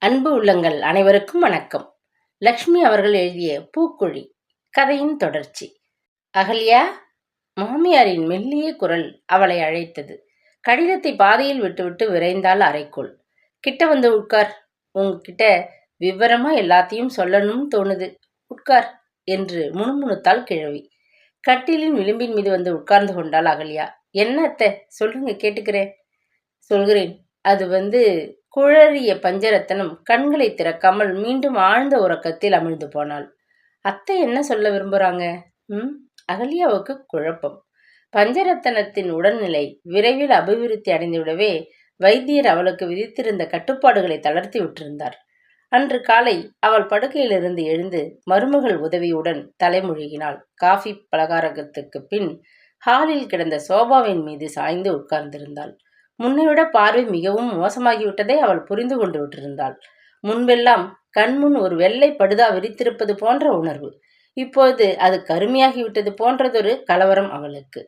அன்பு உள்ளங்கள் அனைவருக்கும் வணக்கம். லக்ஷ்மி அவர்கள் எழுதிய பூக்குழி கதையின் தொடர்ச்சி. அகல்யா, மாமியாரின் மெல்லிய குரல் அவளை அழைத்தது. கடிதத்தை பாதையில் விட்டுவிட்டு விரைந்தாள் அறைக்குள். கிட்ட வந்து உட்கார், உங்ககிட்ட விவரமா எல்லாத்தையும் சொல்லணும்னு தோணுது, உட்கார் என்று முணுமுணுத்தாள் கிழவி. கட்டிலின் விளிம்பின் மீது வந்து உட்கார்ந்து கொண்டாள் அகல்யா. என்ன அத்தை, சொல்லுங்க, கேட்டுக்கிறேன். சொல்கிறேன். அது குழறிய பஞ்சரத்தனம் கண்களை திறக்காமல் மீண்டும் ஆழ்ந்த உறக்கத்தில் அமிழ்ந்து போனாள். அத்தை என்ன சொல்ல விரும்புறாங்க? அகல்யாவுக்கு குழப்பம். பஞ்சரத்தனத்தின் உடல்நிலை விரைவில் அபிவிருத்தி அடைந்துவிடவே வைத்தியர் அவளுக்கு விதித்திருந்த கட்டுப்பாடுகளை தளர்த்தி விட்டிருந்தார். அன்று காலை அவள் படுக்கையிலிருந்து எழுந்து மருமகள் உதவியுடன் தலைமுழுகினாள். காஃபி பலகாரத்துக்கு பின் ஹாலில் கிடந்த சோபாவின் மீது சாய்ந்து உட்கார்ந்திருந்தாள். முன்னைவிட பார்வை மிகவும் மோசமாகிவிட்டதை அவள் புரிந்து கொண்டு விட்டிருந்தாள். முன்பெல்லாம் கண்முன் ஒரு வெள்ளை படுதா விரித்திருப்பது போன்ற உணர்வு. இப்போது அது கருமையாகிவிட்டது போன்றதொரு கலவரம் அவளுக்கு.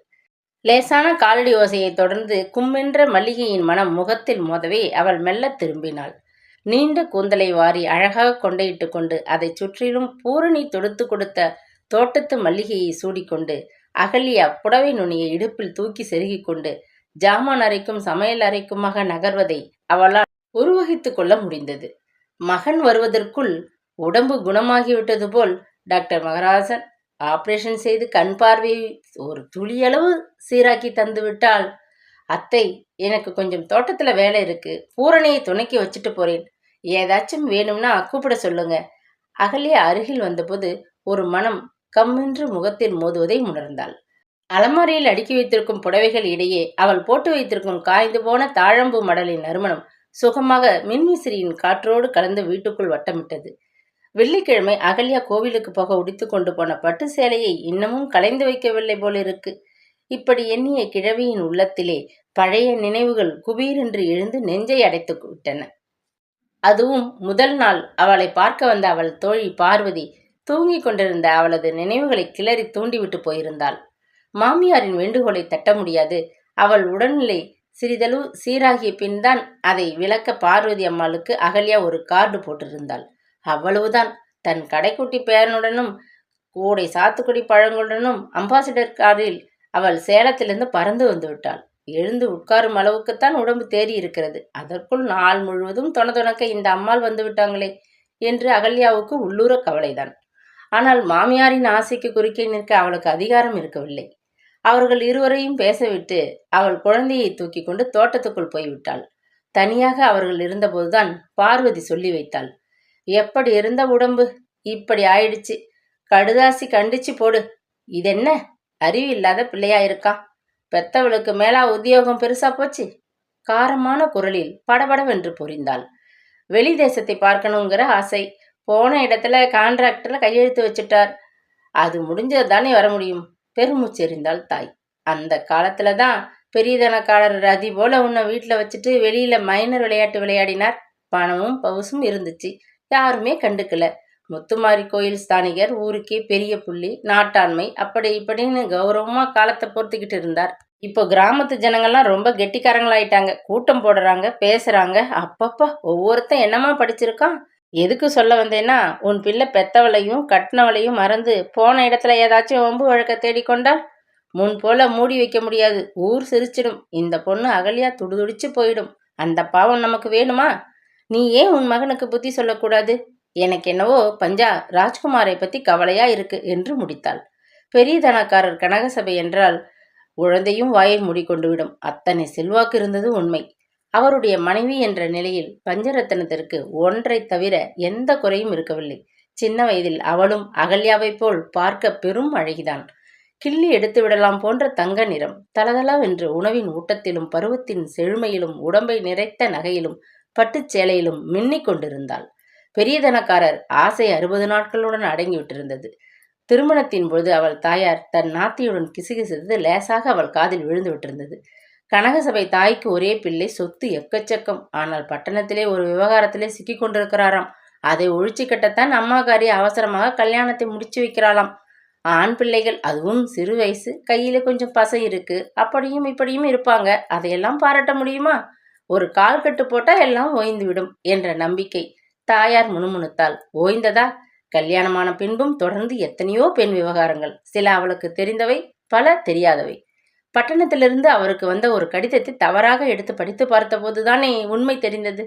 லேசான காலடி ஓசையை தொடர்ந்து கும்மென்ற மல்லிகையின் மனம் முகத்தில் மோதவே அவள் மெல்ல திரும்பினாள். நீண்ட கூந்தலை வாரி அழகாக கொண்டையிட்டு கொண்டு அதை சுற்றிலும் பூரணி தொடுத்து கொடுத்த தோட்டத்து மல்லிகையை சூடிக்கொண்டு அகல்யா புடவை நுனியை இடுப்பில் தூக்கி செருகிக் கொண்டு ஜாமான் அறைக்கும் சமையல் அறைக்குமாக நகர்வதை அவளால் உருவகித்துக் கொள்ள முடிந்தது. மகன் வருவதற்குள் உடம்பு குணமாகிவிட்டது போல் டாக்டர் மகராசன் ஆபரேஷன் செய்து கண் பார்வையை ஒரு துளியளவு சீராக்கி தந்து விட்டால், அத்தை, எனக்கு கொஞ்சம் தோட்டத்துல வேலை இருக்கு, பூரணியை துணைக்கி வச்சுட்டு போறேன், ஏதாச்சும் வேணும்னா கூப்பிட சொல்லுங்க. அகல்யா அருகில் வந்தபோது ஒரு மனம் கம்மென்று முகத்தில் மோதுவதை உணர்ந்தாள். அலமாரியில் அடுக்கி வைத்திருக்கும் புடவைகள் இடையே அவள் போட்டு வைத்திருக்கும் காய்ந்து போன தாழம்பூ மடலின் நறுமணம் சுகமாக மின்விசிறியின் காற்றோடு கலந்து வீட்டுக்குள் வட்டமிட்டது. வெள்ளிக்கிழமை அகல்யா கோவிலுக்கு போக உடித்து கொண்டு போன பட்டு சேலையை இன்னமும் களைந்து வைக்கவில்லை போலிருக்கு. இப்படி எண்ணிய கிழவியின் உள்ளத்திலே பழைய நினைவுகள் குபீரென்று எழுந்து நெஞ்சை அடைத்து விட்டன. அதுவும் முதல் நாள் அவளை பார்க்க வந்த அவள் தோழி பார்வதி தூங்கிக் கொண்டிருந்த அவளது நினைவுகளை கிளறி தூண்டிவிட்டு போயிருந்தாள். மாமியாரின் வேண்டுகோளை தட்ட முடியாது. அவள் உடல்நிலை சிறிதளவு சீராகிய பின் தான் அதை விளக்க பார்வதி அம்மாளுக்கு அகல்யா ஒரு கார்டு போட்டிருந்தாள். அவ்வளவுதான். தன் கடைக்குட்டி பேரனுடனும் கூடை சாத்துக்குடி பழங்களுடனும் அம்பாசிடர் காரில் அவள் சேலத்திலிருந்து பறந்து வந்து விட்டாள். எழுந்து உட்காரும் அளவுக்குத்தான் உடம்பு தேறி இருக்கிறது. அதற்குள் நாள் முழுவதும் தொணக்க இந்த அம்மாள் வந்து விட்டாங்களே என்று அகல்யாவுக்கு உள்ளூர கவலைதான். ஆனால் மாமியாரின் ஆசைக்கு குறுக்கே நிற்க அவளுக்கு அதிகாரம் இருக்கவில்லை. அவர்கள் இருவரையும் பேசவிட்டு அவள் குழந்தையை தூக்கி கொண்டு தோட்டத்துக்குள் போய்விட்டாள். தனியாக அவர்கள் இருந்தபோதுதான் பார்வதி சொல்லி வைத்தாள். எப்படி இருந்த உடம்பு இப்படி ஆயிடுச்சு, கடுதாசி கண்டிச்சு போடு. இதென்ன அறிவில்லாத பிள்ளையா இருக்கான், பெத்தவளுக்கு மேலா உத்தியோகம் பெருசா போச்சு. காரமான குரலில் படபடவென்று புரிந்தாள். வெளி தேசத்தை பார்க்கணுங்கிற ஆசை, போன இடத்துல கான்ட்ராக்டர்ல கையெழுத்து வச்சுட்டார், அது முடிஞ்சது தானே வர முடியும். பெருமூச்செறிந்தாள் தாய். அந்த காலத்துல தான் பெரியதனக்காரர் ரதி போல உன்னை வீட்டில் வச்சுட்டு வெளியில மைனர் விளையாட்டு விளையாடினார். பணமும் பவுசும் இருந்துச்சு, யாருமே கண்டுக்கல. முத்துமாரி கோயில் ஸ்தானிகர், ஊருக்கே பெரிய புள்ளி, நாட்டாண்மை, அப்படி இப்படின்னு கௌரவமா காலத்தை பொறுத்துக்கிட்டு இருந்தார். இப்போ கிராமத்து ஜனங்கள்லாம் ரொம்ப கெட்டிக்காரங்களாயிட்டாங்க. கூட்டம் போடுறாங்க, பேசுறாங்க. அப்பப்பா, ஒவ்வொருத்தன் என்னமா படிச்சிருக்கான். எதுக்கு சொல்ல வந்தேன்னா, உன் பிள்ளை பெத்தவளையும் கட்டினவளையும் மறந்து போன இடத்துல ஏதாச்சும் வம்பு வழக்க தேடிக்கொண்டால் முன் போல மூடி வைக்க முடியாது. ஊர் சிரிச்சிடும். இந்த பொண்ணு அகல்யா துடிதுடிச்சு போயிடும். அந்த பாவம் நமக்கு வேணுமா? நீ ஏன் உன் மகனுக்கு புத்தி சொல்லக்கூடாது? எனக்கு என்னவோ பஞ்சா ராஜ்குமாரை பத்தி கவலையா இருக்கு என்று முடித்தாள். பெரிய தனக்காரர் கனகசபை என்றால் குழந்தையும் வாயை மூடிக்கொண்டு விடும். அத்தனை செல்வாக்கு இருந்தது உண்மை. அவருடைய மனைவி என்ற நிலையில் பஞ்சரத்தனத்திற்கு ஒன்றை தவிர எந்த குறையும் இருக்கவில்லை. சின்ன வயதில் அவளும் அகல்யாவை போல் பார்க்க பெரும் அழகிதான். கிள்ளி எடுத்து விடலாம் போன்ற தங்க நிறம், தளதளவென்று உணவின் ஊட்டத்திலும் பருவத்தின் செழுமையிலும் உடம்பை நிறைத்த நகையிலும் பட்டுச் சேலையிலும் மின்னிக் கொண்டிருந்தாள். பெரியதனக்காரர் ஆசை 60 நாட்களுடன் அடங்கிவிட்டிருந்தது. திருமணத்தின் பொழுது அவள் தாயார் தன் நாத்தியுடன் கிசுகிசுத்து லேசாக அவள் காதில் விழுந்து விட்டிருந்தது. கனகசபை தாய்க்கு ஒரே பிள்ளை, சொத்து எக்கச்சக்கம். ஆனால் பட்டணத்திலே ஒரு விவகாரத்திலே சிக்கி கொண்டிருக்கிறாராம். அதை ஒழிச்சு கட்டத்தான் அம்மாக்காரி அவசரமாக கல்யாணத்தை முடிச்சு வைக்கிறாளாம். ஆண் பிள்ளைகள், அதுவும் சிறு வயசு, கையில கொஞ்சம் பசை இருக்கு, அப்படியும் இப்படியும் இருப்பாங்க. அதையெல்லாம் பாராட்ட முடியுமா? ஒரு கால் கட்டு போட்டா எல்லாம் ஓய்ந்து விடும் என்ற நம்பிக்கை தாயார் முணுமுணுத்தாள். ஓய்ந்ததா? கல்யாணமான பின்பும் தொடர்ந்து எத்தனையோ பெண் விவகாரங்கள். சில அவளுக்கு தெரிந்தவை, பல தெரியாதவை. பட்டணத்திலிருந்து அவருக்கு வந்த ஒரு கடிதத்தை தவறாக எடுத்து படித்து பார்த்தபோதுதானே உண்மை தெரிந்தது.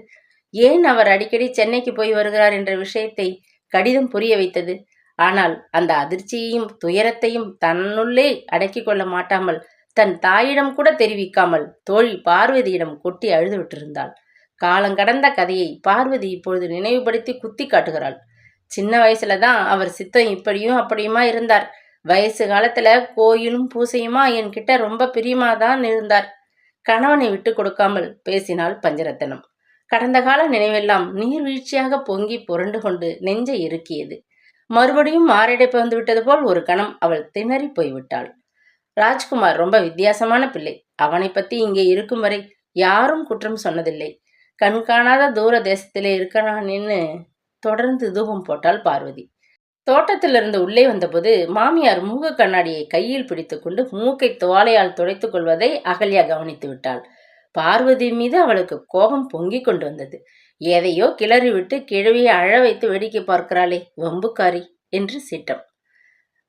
ஏன் அவர் அடிக்கடி சென்னைக்கு போய் வருகிறார் என்ற விஷயத்தை கடிதம் புரிய வைத்தது. ஆனால் அந்த அதிர்ச்சியையும் துயரத்தையும் தன்னுள்ளே அடக்கிக் கொள்ள மாட்டாமல் தன் தாயிடம் கூட தெரிவிக்காமல் தோழி பார்வதியிடம் கொட்டி அழுது விட்டிருந்தாள். காலங்கடந்த கதையை பார்வதி இப்பொழுது நினைவுபடுத்தி குத்தி காட்டுகிறாள். சின்ன வயசுலதான் அவர் சித்தம் இப்படியும் அப்படியுமா இருந்தார். வயசு காலத்துல கோயிலும் பூசையுமா என்கிட்ட ரொம்ப பிரியமாதான் இருந்தார். கணவனை விட்டு கொடுக்காமல் பேசினாள் பஞ்சரத்தனம். கடந்த கால நினைவெல்லாம் நீர்வீழ்ச்சியாக பொங்கி புரண்டு கொண்டு நெஞ்சை இறுக்கியது. மறுபடியும் மாரடைப்பு வந்து விட்டது போல் ஒரு கணம் அவள் திணறி போய்விட்டாள். ராஜ்குமார் ரொம்ப வித்தியாசமான பிள்ளை. அவனை பத்தி இங்கே இருக்கும் வரை யாரும் குற்றம் சொன்னதில்லை. கண்காணாத தூர தேசத்திலே இருக்கிறான்னு தொடர்ந்து தூபம் போட்டாள் பார்வதி. தோட்டத்திலிருந்து உள்ளே வந்தபோது மாமியார் மூக்கு கண்ணாடியை கையில் பிடித்துக்கொண்டு மூக்கை துவாலையால் துடைத்துக் கொள்வதை அகல்யா கவனித்து விட்டாள். பார்வதி மீது அவளுக்கு கோபம் பொங்கிக் கொண்டு வந்தது. எதையோ கிளறிவிட்டு கிழவியை அழ வைத்து வேடிக்கை பார்க்கிறாளே, வம்புக்காரி என்று சீட்டம்.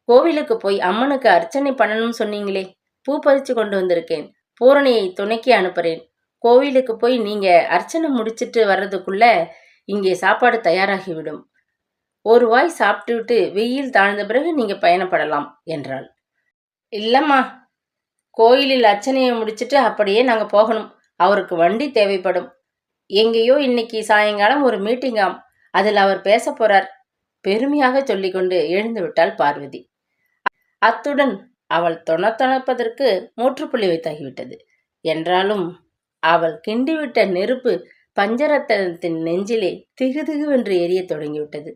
கோவிலுக்கு போய் அம்மனுக்கு அர்ச்சனை பண்ணணும்னு சொன்னீங்களே, பூ பறிச்சு கொண்டு வந்திருக்கேன். பூரணியை துணைக்கி அனுப்புறேன். கோவிலுக்கு போய் நீங்க அர்ச்சனை முடிச்சிட்டு வர்றதுக்குள்ள இங்கே சாப்பாடு தயாராகிவிடும். ஒரு வாய் சாப்பிட்டுவிட்டு வெயில் தாழ்ந்த பிறகு நீங்க பயணப்படலாம் என்றாள். இல்லம்மா, கோயிலில் அர்ச்சனையை முடிச்சிட்டு அப்படியே நாங்க போகணும். அவருக்கு வண்டி தேவைப்படும். எங்கேயோ இன்னைக்கு சாயங்காலம் ஒரு மீட்டிங்காம், அதில் அவர் பேச போறார். பெருமையாக சொல்லிக்கொண்டு எழுந்து விட்டாள் பார்வதி. அத்துடன் அவள் தொணத்தொணப்பதற்கு மூற்றுப்புள்ளி வைத்தாகிவிட்டது. என்றாலும் அவள் கிண்டிவிட்ட நெருப்பு பஞ்சரத்தனத்தின் நெஞ்சிலே திகுதிகுவென்று எரிய தொடங்கிவிட்டது.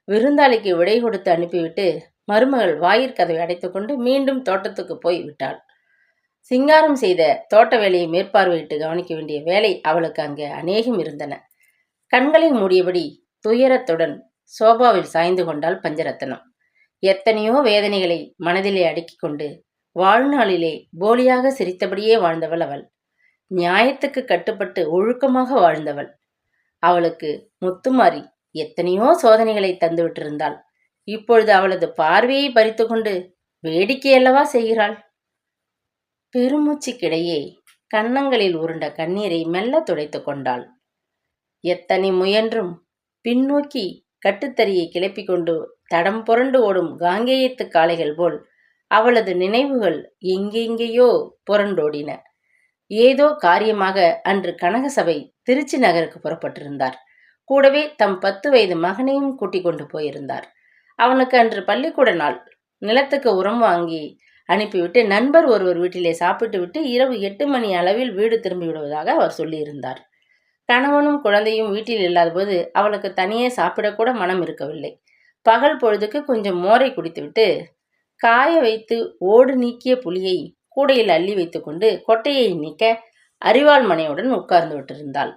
விருந்தாளிக்கு விடை கொடுத்து அனுப்பிவிட்டு மருமகள் வாயிற்கதவை அடைத்துக்கொண்டு மீண்டும் தோட்டத்துக்கு போய் விட்டாள். சிங்காரம் செய்த தோட்ட வேலையை மேற்பார்வையிட்டு கவனிக்க வேண்டிய வேலை அவளுக்கு அங்கே அநேகம் இருந்தன. கண்களை மூடியபடி துயரத்துடன் சோபாவில் சாய்ந்து கொண்டாள் பஞ்சரத்தனம். எத்தனையோ வேதனைகளை மனதிலே அடுக்கிக் கொண்டு வாழ்நாளிலே போலியாக சிரித்தபடியே வாழ்ந்தவள் அவள். நியாயத்துக்கு கட்டுப்பட்டு ஒழுக்கமாக வாழ்ந்தவள். அவளுக்கு முத்துமாரி எத்தனையோ சோதனைகளை தந்துவிட்டிருந்தாள். இப்பொழுது அவளது பார்வையை பறித்து கொண்டு வேடிக்கையல்லவா செய்கிறாள். பெருமூச்சுக்கிடையே கன்னங்களில் உருண்ட கண்ணீரை மெல்ல துடைத்து கொண்டாள். எத்தனை முயன்றும் பின்னோக்கி கட்டுத்தறியை கிளப்பிக் கொண்டு தடம் புரண்டு ஓடும் காங்கேயத்து காளைகள் போல் அவளது நினைவுகள் எங்கெங்கேயோ புரண்டோடின. ஏதோ காரியமாக அன்று கனகசபை திருச்சி நகருக்கு புறப்பட்டிருந்தார். கூடவே தம் 10 வயது மகனையும் கூட்டிக் கொண்டு போயிருந்தார். அவனுக்கு அன்று பள்ளிக்கூட நாள். நிலத்துக்கு உரம் வாங்கி அனுப்பிவிட்டு நண்பர் ஒருவர் வீட்டிலே சாப்பிட்டு விட்டு இரவு 8 மணி அளவில் வீடு திரும்பி விடுவதாக அவர் சொல்லியிருந்தார். கணவனும் குழந்தையும் வீட்டில் இல்லாதபோது அவளுக்கு தனியே சாப்பிடக்கூட மனம் இருக்கவில்லை. பகல் பொழுதுக்கு கொஞ்சம் மோரை குடித்துவிட்டு காய வைத்து ஓடு நீக்கிய புளியை கூடையில் அள்ளி வைத்துக்கொண்டு கொட்டையை நீக்க அரிவாள் மனையுடன் உட்கார்ந்து விட்டிருந்தாள்.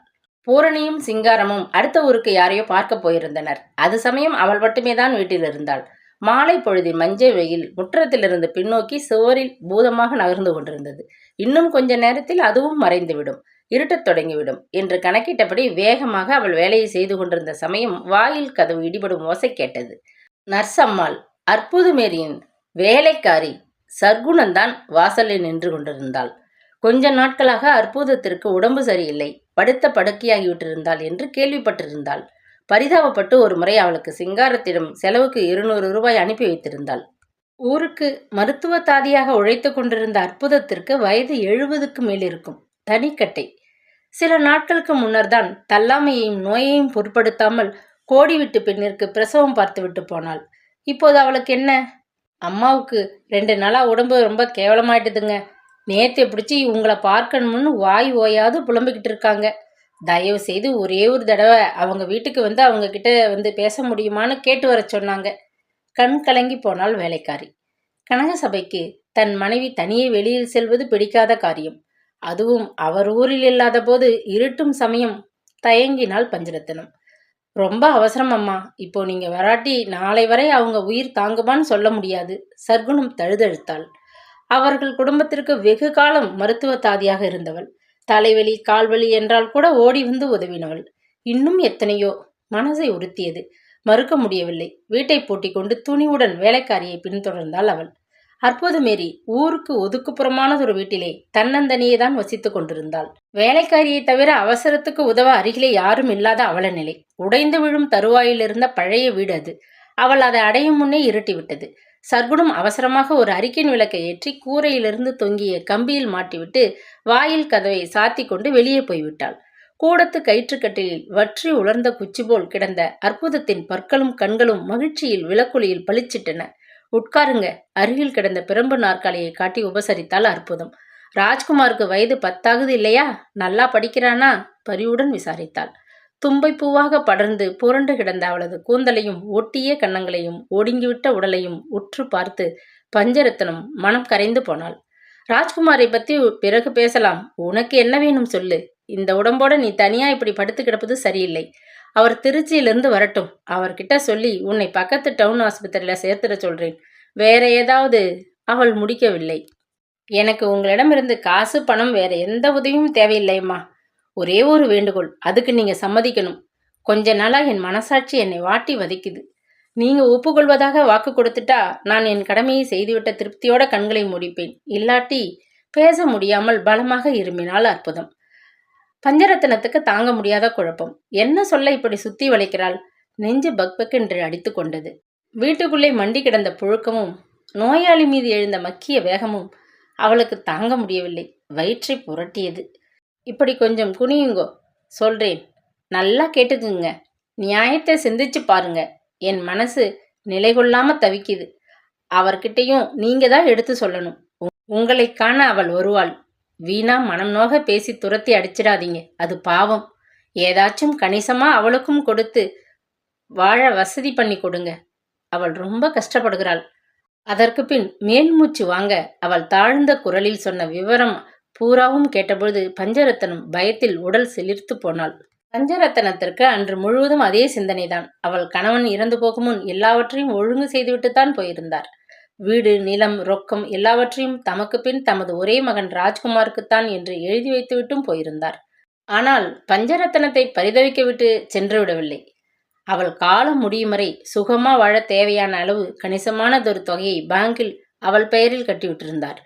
பூரணியும் சிங்காரமும் அடுத்த ஊருக்கு யாரையோ பார்க்க போயிருந்தனர். அது சமயம் அவள் மட்டுமே தான் வீட்டில் இருந்தாள். மாலை பொழுதில் மஞ்சள் வெயில் முற்றத்திலிருந்து பின்னோக்கி சுவரில் பூதமாக நகர்ந்து கொண்டிருந்தது. இன்னும் கொஞ்ச நேரத்தில் அதுவும் மறைந்துவிடும், இருட்டத் தொடங்கிவிடும் என்று கணக்கிட்டபடி வேகமாக அவள் வேலையை செய்து கொண்டிருந்த சமயம் வாயில் கதவு இடிபடும் ஓசை கேட்டது. நர்ஸ் அம்மாள், அற்புதமேரியின் வேலைக்காரி சர்க்குணந்தான் வாசலில் நின்று கொண்டிருந்தாள். கொஞ்ச நாட்களாக அற்புதத்திற்கு உடம்பு சரியில்லை, படுத்த படுக்கையாகிவிட்டிருந்தாள் என்று கேள்விப்பட்டிருந்தாள். பரிதாபப்பட்டு ஒரு முறை அவளுக்கு சிங்காரத்திடம் செலவுக்கு 200 ரூபாய் அனுப்பி வைத்திருந்தாள். ஊருக்கு மருத்துவ தாதியாக உழைத்து கொண்டிருந்த அற்புதத்திற்கு வயது 70க்கு மேல் இருக்கும். தனிக்கட்டை. சில நாட்களுக்கு முன்னர் தான் தள்ளாமையையும் நோயையும் பொருட்படுத்தாமல் கோடிவிட்டு பெண்ணிற்கு பிரசவம் பார்த்துவிட்டு போனாள். இப்போது அவளுக்கு என்ன? அம்மாவுக்கு 2 நாளா உடம்பு ரொம்ப கேவலமாயிட்டுதுங்க. நேற்று பிடிச்சி உங்களை பார்க்கணும்னு வாய் ஓயாது புலம்பிக்கிட்டு இருக்காங்க. தயவு செய்து ஒரே ஒரு தடவை அவங்க வீட்டுக்கு வந்து அவங்க கிட்ட வந்து பேச முடியுமான்னு கேட்டு வர சொன்னாங்க. கண் கலங்கி போனாள் வேலைக்காரி. கனகசபைக்கு தன் மனைவி தனியே வெளியில் செல்வது பிடிக்காத காரியம். அதுவும் அவர் ஊரில் இல்லாத போது இருட்டும் சமயம். தயங்கினாள் பஞ்சரத்தனம். ரொம்ப அவசரம் அம்மா, இப்போ நீங்க வராட்டி நாளை வரை அவங்க உயிர் தாங்குமான்னு சொல்ல முடியாது. சர்க்குணம் தழுதழுத்தாள். அவர்கள் குடும்பத்திற்கு வெகு காலம் மருத்துவ தாதியாக இருந்தவள். தலைவலி கால்வலி என்றால் கூட ஓடி வந்து உதவினவள். இன்னும் எத்தனையோ. மனசை உறுத்தியது. மறுக்க முடியவில்லை. வீட்டை பூட்டிக் கொண்டு துணிவுடன் வேலைக்காரியை பின்தொடர்ந்தாள் அவள். அற்புதமேரி ஊருக்கு ஒதுக்குப்புறமானதொரு வீட்டிலே தன்னந்தனியே தான் வசித்துக் கொண்டிருந்தாள். வேலைக்காரியை தவிர அவசரத்துக்கு உதவ அருகிலே யாரும் இல்லாத அவல நிலை. உடைந்து விழும் தருவாயில் இருந்த பழைய வீடு அது. அவள் அதை அடையும் முன்னே இருட்டிவிட்டது. சர்க்குணம் அவசரமாக ஒரு அரிக்கின் விளக்கை ஏற்றி கூரையிலிருந்து தொங்கிய கம்பியில் மாட்டிவிட்டு வாயில் கதவை சாத்தி கொண்டு வெளியே போய்விட்டாள். கூடத்து கயிற்றுக்கட்டிலில் வற்றி உலர்ந்த குச்சி போல் கிடந்த அற்புதத்தின் பற்களும் கண்களும் மகிழ்ச்சியில் விளக்குலியில் பளிச்சிட்டன. உட்காருங்க. அருகில் கிடந்த பிரம்பு நாற்காலியை காட்டி உபசரித்தாள் அற்புதம். ராஜ்குமாருக்கு வயது 10 இல்லையா? நல்லா படிக்கிறானா? பரிவுடன் விசாரித்தாள். தும்பை பூவாக படர்ந்து புரண்டு கிடந்த அவளது கூந்தலையும் ஒட்டிய கன்னங்களையும் ஒடுங்கிவிட்ட உடலையும் உற்று பார்த்து பஞ்சரத்னம் மனம் கரைந்து போனாள். ராஜ்குமாரை பத்தி பிறகு பேசலாம். உனக்கு என்ன வேணும் சொல்லு. இந்த உடம்போட நீ தனியா இப்படி படுத்து கிடப்பது சரியில்லை. அவர் திருச்சியிலிருந்து வரட்டும். அவர்கிட்ட சொல்லி உன்னை பக்கத்து டவுன் ஆஸ்பத்திரியில சேர்த்துட சொல்றேன். வேற ஏதாவது? அவள் முடிக்கவில்லை. எனக்கு உங்களிடமிருந்து காசு பணம் வேற எந்த உதவியும் தேவையில்லைம்மா. ஒரே ஒரு வேண்டுகோள். அதுக்கு நீங்க சம்மதிக்கணும். கொஞ்ச நாளா என் மனசாட்சி என்னை வாட்டி வதைக்குது. நீங்க ஒப்புக்கொள்வதாக வாக்கு கொடுத்துட்டா நான் என் கடமையை செய்துவிட்ட திருப்தியோட கண்களை முடிப்பேன். இல்லாட்டி பேச முடியாமல் பலமாக இருமினாள் அற்புதம். பஞ்சரத்னத்துக்கு தாங்க முடியாத குழப்பம். என்ன சொல்ல இப்படி சுத்தி வளைக்கிறாள்? நெஞ்சு பக்பக்கென்று அடித்து கொண்டது. வீட்டுக்குள்ளே மண்டி கிடந்த புழுக்கமும் நோயாளி மீது எழுந்த மக்கிய வேகமும் அவளுக்கு தாங்க முடியவில்லை. வயிற்றை புரட்டியது. இப்படி கொஞ்சம் குனியுங்கோ. சொல்றேன். நல்லா கேட்டுக்குங்க. நியாயத்தை சிந்திச்சு பாருங்க. என் மனசு நிலை கொள்ளாம தவிக்குது. அவர்கிட்டையும் நீங்க தான் எடுத்து சொல்லணும். உங்களை காண அவள் வருவாள். வீணா மனம் நோக பேசி துரத்தி அடிச்சிடாதீங்க. அது பாவம். ஏதாச்சும் கணிசமா அவளுக்கும் கொடுத்து வாழ வசதி பண்ணி கொடுங்க. அவள் ரொம்ப கஷ்டப்படுகிறாள். அதற்கு பின் மேல்மூச்சு வாங்க அவள் தாழ்ந்த குரலில் சொன்ன விவரம் பூராவும் கேட்டபொழுது பஞ்சரத்னம் பயத்தில் உடல் சிலிர்த்து போனாள். பஞ்சரத்னத்திற்கு அன்று முழுவதும் அதே சிந்தனைதான். அவள் கணவன் இறந்து போகும் முன் எல்லாவற்றையும் ஒழுங்கு செய்துவிட்டுத்தான் போயிருந்தார். வீடு, நிலம், ரொக்கம் எல்லாவற்றையும் தமக்கு பின் தமது ஒரே மகன் ராஜ்குமாருக்குத்தான் என்று எழுதி வைத்துவிட்டும் போயிருந்தார். ஆனால் பஞ்சரத்னத்தை பரிதவிக்க விட்டு சென்று விடவில்லை. அவள் காலம் முடியும் வரை சுகமா வாழ தேவையான அளவு கணிசமானதொரு தொகையை பேங்கில் அவள் பெயரில் கட்டிவிட்டிருந்தார்.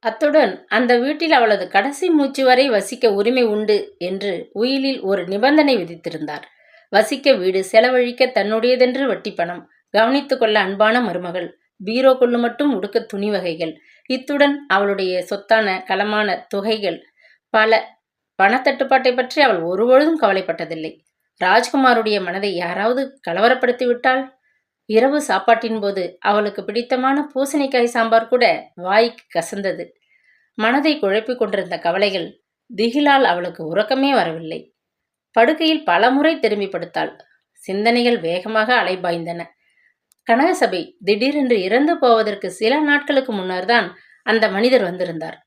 அத்துடன் அந்த வீட்டில் அவளது கடைசி மூச்சு வரை வசிக்க உரிமை உண்டு என்று உயிலில் ஒரு நிபந்தனை விதித்திருந்தார். வசிக்க வீடு, செலவழிக்க தன்னுடையதென்று வட்டி பணம், கவனித்து கொள்ள அன்பான மருமகள், பீரோக்குள்ளு மட்டும் உடுக்க துணி வகைகள், இத்துடன் அவளுடைய சொத்தான களமான தொகைகள் பல. பணத்தட்டுப்பாட்டை பற்றி அவள் ஒருபொழுதும் கவலைப்பட்டதில்லை. ராஜ்குமாருடைய மனதை யாராவது கலவரப்படுத்தி விட்டால்? இரவு சாப்பாட்டின் போது அவளுக்கு பிடித்தமான பூசணிக்காய் சாம்பார் கூட வாய்க்கு கசந்தது. மனதை குழப்பிக் கொண்டிருந்த கவலைகள் திகிலால் அவளுக்கு உறக்கமே வரவில்லை. படுக்கையில் பலமுறை திரும்பி படுத்தாள். சிந்தனைகள் வேகமாக அலைபாய்ந்தன. கனகசபை திடீரென்று இறந்து போவதற்கு சில நாட்களுக்கு முன்னர்தான் அந்த மனிதர் வந்திருந்தார்.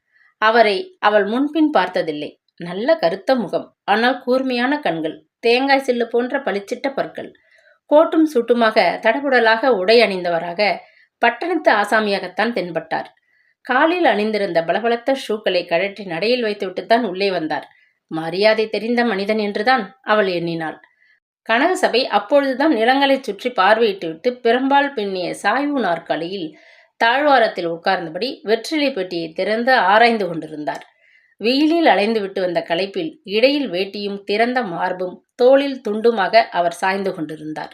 அவரை அவள் முன்பின் பார்த்ததில்லை. நல்ல கருத்த முகம், ஆனால் கூர்மையான கண்கள், தேங்காய் சில்லு போன்ற பளிச்சிட்ட பற்கள், கோட்டும் சுட்டுமாக தடபுடலாக உடை அணிந்தவராக பட்டணத்து ஆசாமியாகத்தான் தென்பட்டார். காலில் அணிந்திருந்த பலபலத்த ஷூக்களை கழற்றி நடையில் வைத்துவிட்டுத்தான் உள்ளே வந்தார். மரியாதை தெரிந்த மனிதன் என்றுதான் அவள் எண்ணினாள். கனகசபை அப்பொழுதுதான் நிலங்களை சுற்றி பார்வையிட்டுவிட்டு பெரும்பால் பின்னிய சாய்வு நாற்காலியில் தாழ்வாரத்தில் உட்கார்ந்தபடி வெற்றிலை பெட்டியை திறந்து ஆராய்ந்து கொண்டிருந்தார். வெயிலில் அலைந்து விட்டு வந்த களைப்பில் இடையில் வேட்டியும் திறந்த மார்பும் தோளில் துண்டுமாக அவர் சாய்ந்து கொண்டிருந்தார்.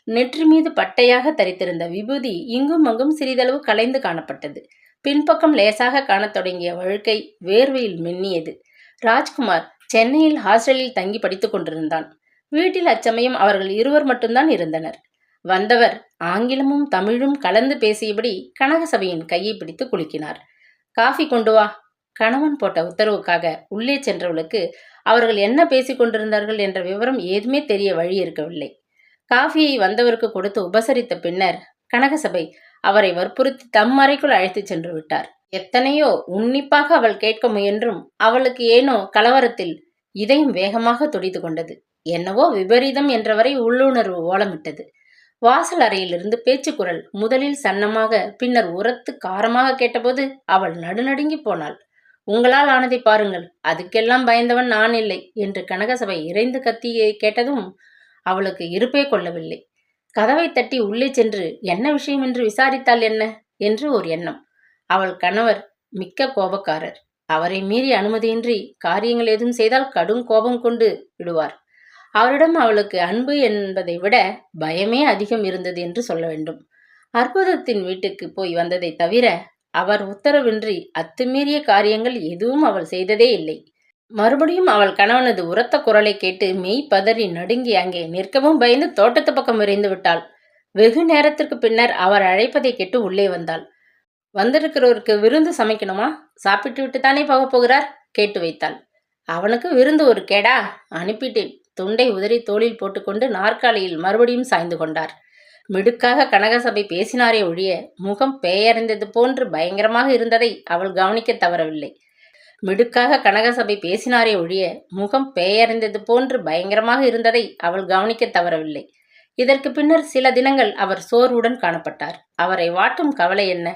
நெற்றி மீது பட்டையாக தரித்திருந்த விபூதி இங்கும் அங்கும் சிறிதளவு கலைந்து காணப்பட்டது. பின்பக்கம் லேசாக காணத் தொடங்கிய வழுக்கை வேர்வையில் மென்னியது. ராஜ்குமார் சென்னையில் ஹாஸ்டலில் தங்கி படித்துக் கொண்டிருந்தான். வீட்டில் அச்சமயம் அவர்கள் இருவர் மட்டும்தான் இருந்தனர். வந்தவர் ஆங்கிலமும் தமிழும் கலந்து பேசியபடி கனகசபையின் கையை பிடித்து குலுக்கினார். காஃபி கொண்டு வா. கணவன் போட்ட உத்தரவுக்காக உள்ளே சென்றவளுக்கு அவர்கள் என்ன பேசிக் கொண்டிருந்தார்கள் என்ற விவரம் ஏதுமே தெரிய வழி இருக்கவில்லை. காஃபியை வந்தவருக்கு கொடுத்து உபசரித்த பின்னர் கனகசபை அவரை வற்புறுத்தி தம் அறைக்குள் அழைத்துச் சென்று விட்டார். எத்தனையோ உன்னிப்பாக அவள் கேட்க முயன்றும் அவளுக்கு ஏனோ கலவரத்தில் இதயம் வேகமாக துடித்து கொண்டது. என்னவோ விபரீதம் என்றவரை உள்ளுணர்வு ஓலமிட்டது. வாசல் அறையிலிருந்து பேச்சுக்குரல் முதலில் சன்னமாக பின்னர் உரத்து காரமாக கேட்டபோது அவள் நடுநடுங்கி போனாள். உங்களால் ஆனதை பாருங்கள், அதுக்கெல்லாம் பயந்தவன் நான் இல்லை என்று கனகசபை இறைந்து கத்தியை கேட்டதும் அவளுக்கு இருப்பே கொள்ளவில்லை. கதவை தட்டி உள்ளே சென்று என்ன விஷயம் என்று விசாரித்தால் என்ன என்று ஒரு எண்ணம். அவள் கணவர் மிக்க கோபக்காரர். அவரை மீறி அனுமதியின்றி காரியங்கள் ஏதும் செய்தால் கடும் கோபம் கொண்டு விடுவார். அவரிடம் அவளுக்கு அன்பு என்பதை விட பயமே அதிகம் இருந்தது என்று சொல்ல வேண்டும். அற்புதத்தின் வீட்டுக்கு போய் வந்ததை தவிர அவர் உத்தரவின்றி அத்துமீறிய காரியங்கள் எதுவும் அவள் செய்ததே இல்லை. மறுபடியும் அவள் கணவனது உரத்த குரலை கேட்டு மெய் பதறி நடுங்கி அங்கே நிற்கவும் பயந்து தோட்டத்து பக்கம் விரைந்து விட்டாள். வெகு நேரத்திற்கு பின்னர் அவர் அழைப்பதை கேட்டு உள்ளே வந்தாள். வந்திருக்கிறவருக்கு விருந்து சமைக்கணுமா? சாப்பிட்டு விட்டு தானே போக போகிறார்? கேட்டு வைத்தாள். அவனுக்கு விருந்து ஒரு கேடா? அனுப்பிட்டேன். துண்டை உதறி தோளில் போட்டுக்கொண்டு நாற்காலியில் மறுபடியும் சாய்ந்து கொண்டார். மிடுக்காக கனகசபை பேசினாரே ஒழிய முகம் பேயறிந்தது போன்று பயங்கரமாக இருந்ததை அவள் கவனிக்க தவறவில்லை. மிடுக்காக கனகசபை பேசினாரே ஒழிய முகம் பேயறிந்தது போன்று பயங்கரமாக இருந்ததை அவள் கவனிக்க தவறவில்லை. இதற்கு பின்னர் சில தினங்கள் அவர் சோர்வுடன் காணப்பட்டார். அவரை வாட்டும் கவலை என்ன?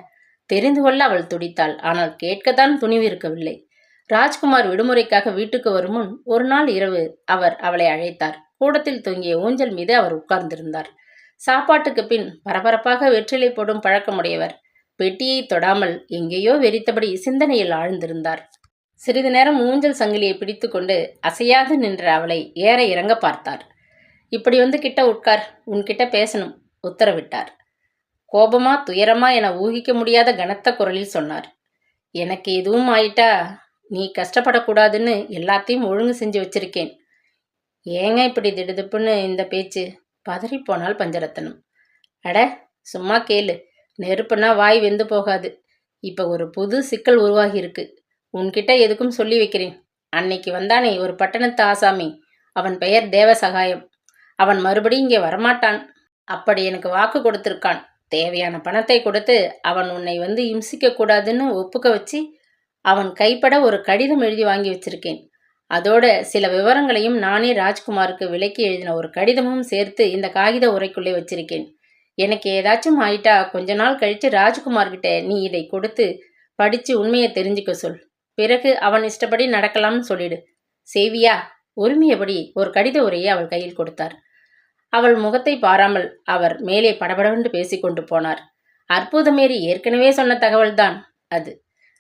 தெரிந்து கொள்ள அவள் துடித்தாள். ஆனால் கேட்கத்தான் துணிவு இருக்கவில்லை. ராஜ்குமார் விடுமுறைக்காக வீட்டுக்கு வரும் முன் ஒரு நாள் இரவு அவர் அவளை அழைத்தார். கூடத்தில் தொங்கிய ஊஞ்சல் மீது அவர் உட்கார்ந்திருந்தார். சாப்பாட்டுக்கு பின் பரபரப்பாக வெற்றிலை போடும் பழக்கமுடையவர். பெட்டியை தொடாமல் எங்கேயோ வெறித்தபடி சிந்தனையில் ஆழ்ந்திருந்தார். சிறிது நேரம் ஊஞ்சல் சங்கிலியை பிடித்து கொண்டு அசையாது நின்ற அவளை ஏற இறங்க பார்த்தார். இப்படி வந்து கிட்ட உட்கார், உன்கிட்ட பேசணும் உத்தரவிட்டார். கோபமா துயரமா என ஊகிக்க முடியாத கனத்த குரலில் சொன்னார். எனக்கு எதுவும் ஆயிட்டா நீ கஷ்டப்படக்கூடாதுன்னு எல்லாத்தையும் ஒழுங்கு செஞ்சு வச்சிருக்கேன். ஏங்க இப்படி திடுதிப்புன்னு இந்த பேச்சு? பதறிப்போனாள் பஞ்சரத்தனம். அட சும்மா கேளு, நெருப்புனா வாய் வெந்து போகாது. இப்ப ஒரு புது சிக்கல் உருவாகி இருக்கு. உன்கிட்ட எதுக்கும் சொல்லி வைக்கிறேன். அன்னைக்கு வந்தானே ஒரு பட்டணத்து ஆசாமி, அவன் பெயர் தேவசகாயம். அவன் மறுபடி இங்கே வரமாட்டான். அப்படி எனக்கு வாக்கு கொடுத்திருக்கான். தேவையான பணத்தை கொடுத்து அவன் உன்னை வந்து இம்சிக்க கூடாதுன்னு ஒப்புக்க வச்சு அவன் கைப்பட ஒரு கடிதம் எழுதி வாங்கி வச்சிருக்கேன். அதோட சில விவரங்களையும் நானே ராஜ்குமாருக்கு விலைக்கு எழுதின ஒரு கடிதமும் சேர்த்து இந்த காகித உரைக்குள்ளே வச்சிருக்கேன். எனக்கு ஏதாச்சும் ஆயிட்டா கொஞ்ச நாள் கழிச்சு ராஜ்குமார்கிட்ட நீ இதை கொடுத்து படிச்சு உண்மையை தெரிஞ்சுக்க சொல். பிறகு அவன் இஷ்டப்படி நடக்கலாம்னு சொல்லிடு. சேவியா? உரிமையபடி ஒரு கடித உரையை அவள் கையில் கொடுத்தார். அவள் முகத்தை பாராமல் அவர் மேலே படபடவென்று பேசிக்கொண்டு போனார். அற்புதமேறி ஏற்கனவே சொன்ன தகவல்தான் அது.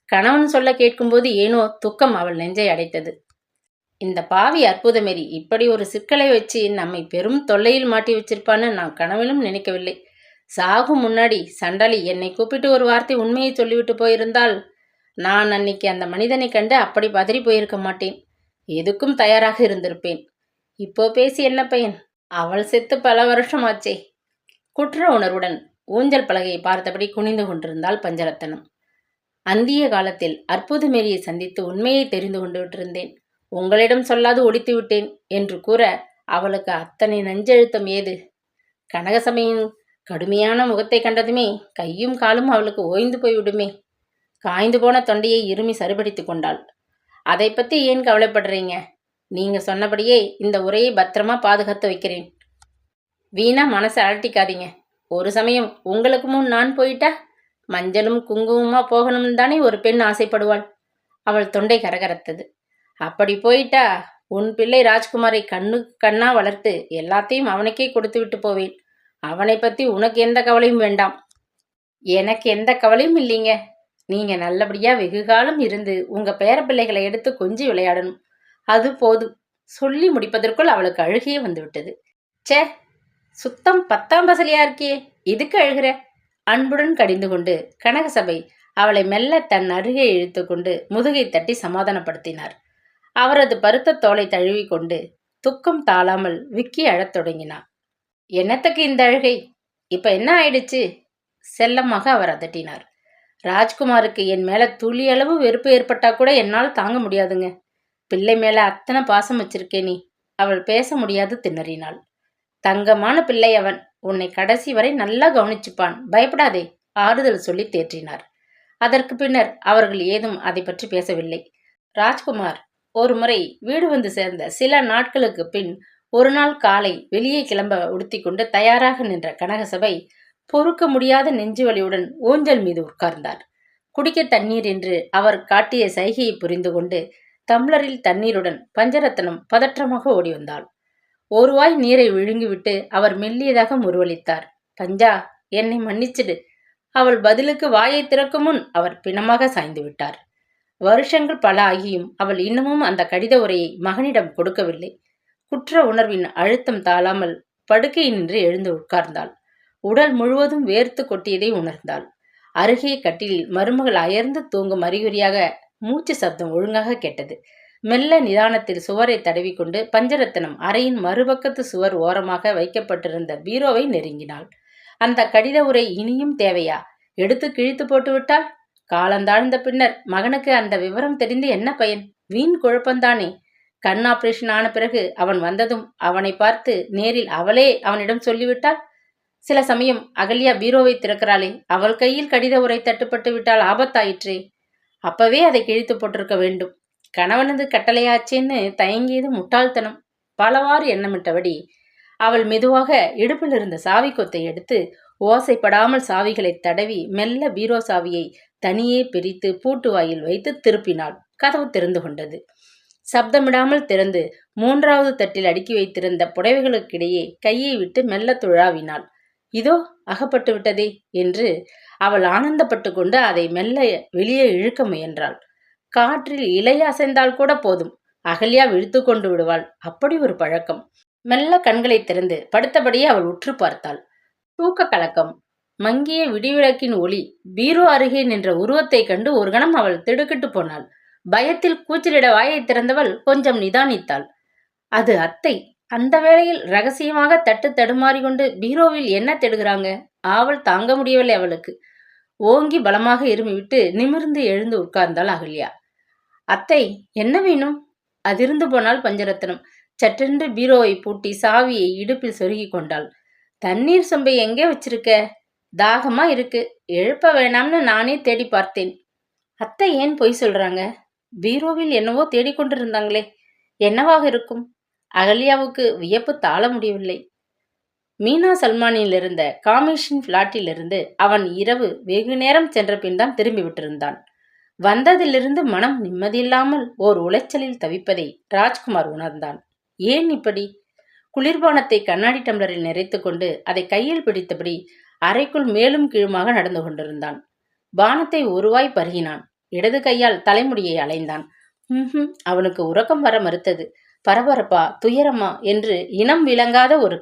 கணவன் சொல்ல கேட்கும்போது ஏனோ துக்கம் அவள் நெஞ்சை அடைத்தது. இந்த பாவி அற்புதமேரி இப்படி ஒரு சிக்கலை வச்சு நம்மை பெரும் தொல்லையில் மாட்டி வச்சிருப்பான்னு நான் கனவிலும் நினைக்கவில்லை. சாகும் முன்னாடி சண்டாளி என்னை கூப்பிட்டு ஒரு வார்த்தை உண்மையை சொல்லிவிட்டு போயிருந்தால் நான் அன்னைக்கு அந்த மனிதனை கண்டு அப்படி பதறி போயிருக்க மாட்டேன். எதுக்கும் தயாராக இருந்திருப்பேன். இப்போ பேசி என்ன பயன்? அவள் செத்து பல வருஷமாச்சே. குற்ற உணர்வுடன் ஊஞ்சல் பலகையை பார்த்தபடி குனிந்து கொண்டிருந்தாள் பஞ்சரத்தனம். அந்திய காலத்தில் அற்புதமேரியை சந்தித்து உண்மையை தெரிந்து கொண்டு விட்டிருந்தேன். உங்களிடம் சொல்லாது ஒடித்து விட்டேன் என்று கூற அவளுக்கு அத்தனை நஞ்செழுத்தம் ஏது? கனகசபையின் கடுமையான முகத்தை கண்டதுமே கையும் காலும் அவளுக்கு ஓய்ந்து போய்விடுமே. காய்ந்து போன தொண்டையை இருமி சரிபடித்து கொண்டாள். அதை பத்தி ஏன் கவலைப்படுறீங்க? நீங்க சொன்னபடியே இந்த உரையை பத்திரமா பாதுகாத்து வைக்கிறேன். வீணா மனசை அழட்டிக்காதீங்க. ஒரு சமயம் உங்களுக்கு முன் நான் போயிட்டா மஞ்சளும் குங்குமமா போகணும்னு தானே ஒரு பெண் ஆசைப்படுவாள். அவள் தொண்டை கரகரத்தது. அப்படி போயிட்டா உன் பிள்ளை ராஜ்குமாரை கண்ணா வளர்த்து எல்லாத்தையும் அவனுக்கே கொடுத்து விட்டு போவேன். அவனை பத்தி உனக்கு எந்த கவலையும் வேண்டாம். எனக்கு எந்த கவலையும் இல்லைங்க. நீங்க நல்லபடியா வெகுகாலம் இருந்து உங்க பேரப்பிள்ளைகளை எடுத்து கொஞ்சி விளையாடணும். அது போதும். சொல்லி முடிப்பதற்குள் அவளுக்கு அழுகையே வந்து விட்டது. சே, சுத்தம் 10ஆம் பசலியா இருக்கியே, இதுக்கு அழுகிற? அன்புடன் கடிந்து கொண்டு கனகசபை அவளை மெல்ல தன் அருகே இழுத்து கொண்டு முதுகை தட்டி சமாதானப்படுத்தினார். அவரது பருத்த தோலை தழுவி கொண்டு துக்கம் தாளாமல் விக்கி அழத் தொடங்கினார். என்னத்துக்கு இந்த அழுகை? இப்ப என்ன ஆயிடுச்சு? செல்லமாக அவர் அதட்டினார். ராஜ்குமாருக்கு என் மேல துளி அளவு வெறுப்பு ஏற்பட்டா கூட என்னால் தாங்க முடியாதுங்க. பிள்ளை மேல அத்தனை பாசம் வச்சிருக்கே நீ. அவள் பேச முடியாது திணறினாள். தங்கமான பிள்ளை அவன். உன்னை கடைசி வரை நல்லா கவனிச்சுப்பான், பயப்படாதே, ஆறுதல் சொல்லி தேற்றினார். அதற்கு பின்னர் அவர்கள் ஏதும் அதை பற்றி பேசவில்லை. ராஜ்குமார் ஒரு முறை வீடு வந்து சேர்ந்த சில நாட்களுக்கு பின் ஒரு நாள் காலை வெளியே கிளம்ப உடுத்தி கொண்டு தயாராக நின்ற கனகசபை பொறுக்க முடியாத நெஞ்சுவலியுடன் ஊஞ்சல் மீது உட்கார்ந்தார். குடிக்க தண்ணீர் என்று அவர் காட்டிய சைகையை புரிந்து கொண்டு டம்ளரில் தண்ணீருடன் பஞ்சரத்தனம் பதற்றமாக ஓடி வந்தாள். ஒரு வாய் நீரை விழுங்கிவிட்டு அவர் மெல்லியதாக முருவளித்தார். பஞ்சா, என்னை மன்னிச்சிடு. அவள் பதிலுக்கு வாயை திறக்கும் முன் அவர் பிணமாக சாய்ந்து விட்டார். வருஷங்கள் பல ஆகியும் அவள் இன்னமும் அந்த கடித உரையை மகனிடம் கொடுக்கவில்லை. குற்ற உணர்வின் அழுத்தம் தாழாமல் படுக்கையினின்று எழுந்து உட்கார்ந்தாள். உடல் முழுவதும் வேர்த்து கொட்டியதை உணர்ந்தாள். அருகே கட்டிலில் மருமகள் அயர்ந்து தூங்கும் அறிகுறியாக மூச்சு சப்தம் ஒழுங்காக கேட்டது. மெல்ல நிதானத்தில் சுவரை தடவிக்கொண்டு பஞ்சரத்தனம் அறையின் மறுபக்கத்து சுவர் ஓரமாக வைக்கப்பட்டிருந்த பீரோவை நெருங்கினாள். அந்த கடித உரை இனியும் தேவையா? எடுத்து கிழித்து போட்டு விட்டால்? காலந்தாழ்ந்த பின்னர் மகனுக்கு அந்த விவரம் தெரிந்து என்ன பயன்? வீண் குழப்பந்தானே. கண் ஆபரேஷன் ஆன பிறகு அவன் வந்ததும் அவனை பார்த்து நேரில் அவளே அவனிடம் சொல்லிவிட்டாள். சில சமயம் அகல்யா பீரோவை திறக்கிறாளே, அவள் கையில் கடித உரை தட்டுப்பட்டு விட்டால் ஆபத்தாயிற்றே. அப்பவே அதை கிழித்து போட்டிருக்க வேண்டும். கணவனது கட்டளையாச்சேன்னு தயங்கியது முட்டாள்தனம். பலவாறு எண்ணமிட்டபடி அவள் மெதுவாக இடுப்பில் இருந்த சாவி கொத்தை எடுத்து ஓசைப்படாமல் சாவிகளை தடவி மெல்ல பீரோ சாவியை தனியே பிரித்து பூட்டு வாயில் வைத்து திருப்பினாள். கதவு திறந்து கொண்டது. சப்தமிடாமல் திறந்து 3வது தட்டில் அடுக்கி வைத்திருந்த புடவைகளுக்கிடையே கையை விட்டு மெல்ல துழாவினாள். இதோ அகப்பட்டு விட்டதே என்று அவள் ஆனந்தப்பட்டு கொண்டு அதை மெல்ல வெளியே இழுக்க முயன்றாள். காற்றில் இலை அசைந்தால் கூட போதும், அகல்யா விழித்து கொண்டு விடுவாள். அப்படி ஒரு பழக்கம். மெல்ல கண்களை திறந்து படுத்தபடியே அவள் உற்று பார்த்தாள். தூக்க கலக்கம். மங்கிய விடிவிளக்கின் ஒளி பீரோ அருகே நின்ற உருவத்தை கண்டு ஒரு கணம் அவள் திடுக்கிட்டு போனாள். பயத்தில் கூச்சலிட வாயை திறந்தவள் கொஞ்சம் நிதானித்தாள். அது அத்தை. அந்த வேளையில் ரகசியமாக தட்டு தடுமாறிக்கொண்டு பீரோவில் என்ன தேடுகிறாங்க? ஆவல் தாங்க முடியவில்லை அவளுக்கு. ஓங்கி பலமாக இருமிவிட்டு நிமிர்ந்து எழுந்து உட்கார்ந்தாள் அகல்யா. அத்தை, என்ன வேணும்? அதிர்ந்து போனாள் பஞ்சரத்னம். சற்றென்று பீரோவை பூட்டி சாவியை இடுப்பில் சொருகி கொண்டாள். தண்ணீர் சொம்பை எங்கே வச்சிருக்க? தாகமா இருக்கு, எழுப்ப வேணாம்னு நானே தேடி பார்த்தேன். அத்தை ஏன் பொய் சொல்றாங்க? பீரோவில் என்னவோ தேடிக்கொண்டிருந்தாங்களே, என்னவாக இருக்கும்? அகல்யாவுக்கு வியப்பு தாழ முடியவில்லை. மீனா சல்மானில் இருந்த காமேஷின் பிளாட்டிலிருந்து அவன் இரவு வெகு நேரம் சென்ற பின் தான் திரும்பி விட்டிருந்தான். வந்ததிலிருந்து மனம் நிம்மதியில்லாமல் ஓர் உளைச்சலில் தவிப்பதை ராஜ்குமார் உணர்ந்தான். ஏன் இப்படி? குளிர்பானத்தை கண்ணாடி டம்ளரில் நிறைத்து கொண்டு அதை கையில் பிடித்தபடி அறைக்குள் மேலும் கீழுமாக நடந்து கொண்டிருந்தான். பானத்தை ஒருவாய் பருகினான். இடது கையால் தலைமுடியை அலைந்தான். அவனுக்கு உறக்கம் வர மறுத்தது. பரபரப்பா, துயரமா என்று இனம் விளங்காத ஒரு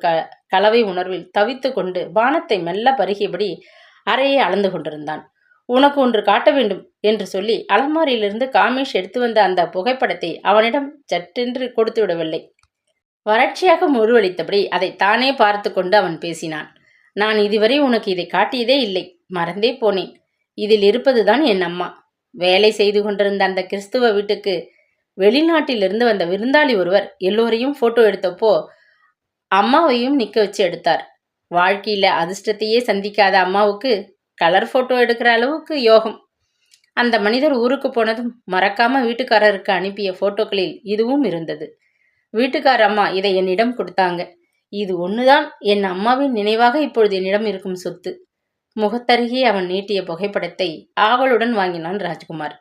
கலவை உணர்வில் தவித்து கொண்டு பானத்தை மெல்ல பருகியபடி அறையை அளந்து கொண்டிருந்தான். உனக்கு ஒன்று காட்ட வேண்டும் என்று சொல்லி அலமாரியிலிருந்து காமேஷ் எடுத்து வந்த அந்த புகைப்படத்தை அவனிடம் சட்டென்று கொடுத்து விடவில்லை. வறட்சியாக முருவளித்தபடி அதை தானே பார்த்து கொண்டு அவன் பேசினான். நான் இதுவரை உனக்கு இதை காட்டியதே இல்லை, மறந்தே போனேன். இதில் இருப்பதுதான் என் அம்மா. வேலை செய்து கொண்டிருந்த அந்த கிறிஸ்துவ வீட்டுக்கு வெளிநாட்டிலிருந்து வந்த விருந்தாளி ஒருவர் எல்லோரையும் போட்டோ எடுத்தப்போ அம்மாவையும் நிக்க வச்சு எடுத்தார். வாழ்க்கையில அதிர்ஷ்டத்தையே சந்திக்காத அம்மாவுக்கு கலர் போட்டோ எடுக்கிற அளவுக்கு யோகம். அந்த மனிதர் ஊருக்கு போனதும் மறக்காம வீட்டுக்காரருக்கு அனுப்பிய போட்டோக்களில் இதுவும் இருந்தது. வீட்டுக்கார அம்மா இதை என்னிடம் கொடுத்தாங்க. இது ஒண்ணுதான் என் அம்மாவின் நினைவாக இப்பொழுது என்னிடம் இருக்கும் சொத்து. முகத்தருகே அவன் நீட்டிய புகைப்படத்தை ஆவலுடன் வாங்கினான் ராஜ்குமார்.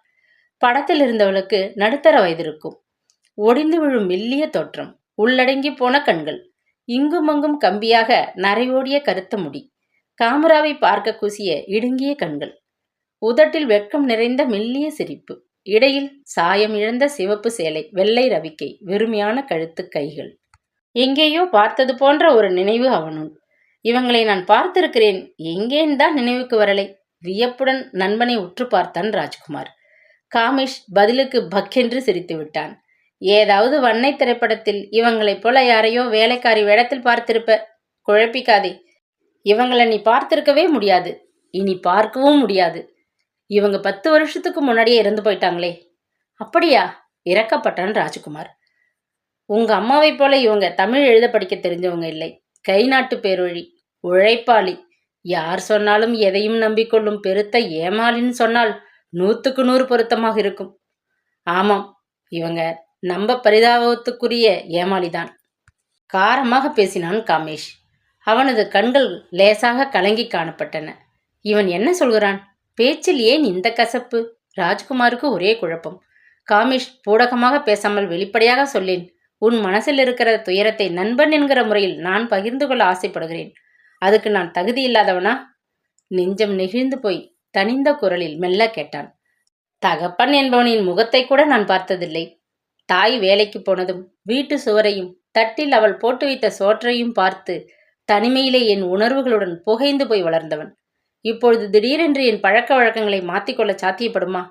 படத்தில் இருந்தவளுக்கு நடுத்தர வயதிருக்கும். ஒடிந்து விழும் மெல்லிய தோற்றம், உள்ளடங்கி போன கண்கள், இங்குமங்கும் கம்பியாக நரையோடிய கருத்த முடி, காமராவை பார்க்க கூசிய இடுங்கிய கண்கள், உதட்டில் வெட்கம் நிறைந்த மெல்லிய சிரிப்பு, இடையில் சாயம் இழந்த சிவப்பு சேலை, வெள்ளை ரவிக்கை, வெறுமையான கழுத்து, கைகள். எங்கேயோ பார்த்தது போன்ற ஒரு நினைவு அவனுள். இவங்களை நான் பார்த்திருக்கிறேன், எங்கேன்னு தான் நினைவுக்கு வரலை. வியப்புடன் நண்பனை உற்று பார்த்தான் ராஜ்குமார். காமேஷ் பதிலுக்கு பக்கென்று சிரித்து விட்டான். ஏதாவது வண்ணை திரைப்படத்தில் இவங்களைப் போல யாரையோ வேலைக்காரி வேடத்தில் பார்த்திருப்ப. குழப்பிக்காதே. இவங்களை நீ பார்த்திருக்கவே முடியாது, இனி பார்க்கவும் முடியாது. இவங்க 10 வருஷத்துக்கு முன்னாடியே இறந்து போயிட்டாங்களே. அப்படியா? இறக்கப்பட்டான் ராஜ்குமார். உங்க அம்மாவை போல இவங்க தமிழ் எழுத படிக்க தெரிஞ்சவங்க இல்லை. கை நாட்டு பேரொழி, உழைப்பாளி. யார் சொன்னாலும் எதையும் நம்பிக்கொள்ளும் பெருத்த ஏமாளின்னு சொன்னால் 100க்கு 100 பொருத்தமாக இருக்கும். ஆமாம், இவங்க நம்ப பரிதாபத்துக்குரிய ஏமாளிதான். காரமாக பேசினான் காமேஷ். அவனது கண்கள் லேசாக கலங்கி காணப்பட்டன. இவன் என்ன சொல்கிறான்? பேச்சில் ஏன் இந்த கசப்பு? ராஜ்குமாருக்கு ஒரே குழப்பம். காமேஷ் பூடகமாக பேசாமல் வெளிப்படையாக சொல்லேன். உன் மனசில் இருக்கிற துயரத்தை நண்பன் என்கிற முறையில் நான் பகிர்ந்து கொள்ள ஆசைப்படுகிறேன். அதுக்கு நான் தகுதி இல்லாதவனா? நெஞ்சம் நெகிழ்ந்து போய் தனிந்த குரலில் மெல்ல கேட்டான். தகப்பன் என்பவனின் முகத்தை கூட நான் பார்த்ததில்லை. தாய் வேலைக்கு போனதும் வீட்டு சுவரையும் தட்டில் அவள் போட்டு வைத்த சோற்றையும் பார்த்து தனிமையிலே என் உணர்வுகளுடன் புகைந்து போய் வளர்ந்தவன். இப்பொழுது திடீரென்று என் பழக்க வழக்கங்களை மாற்றிக்கொள்ள சாத்தியப்படுமா?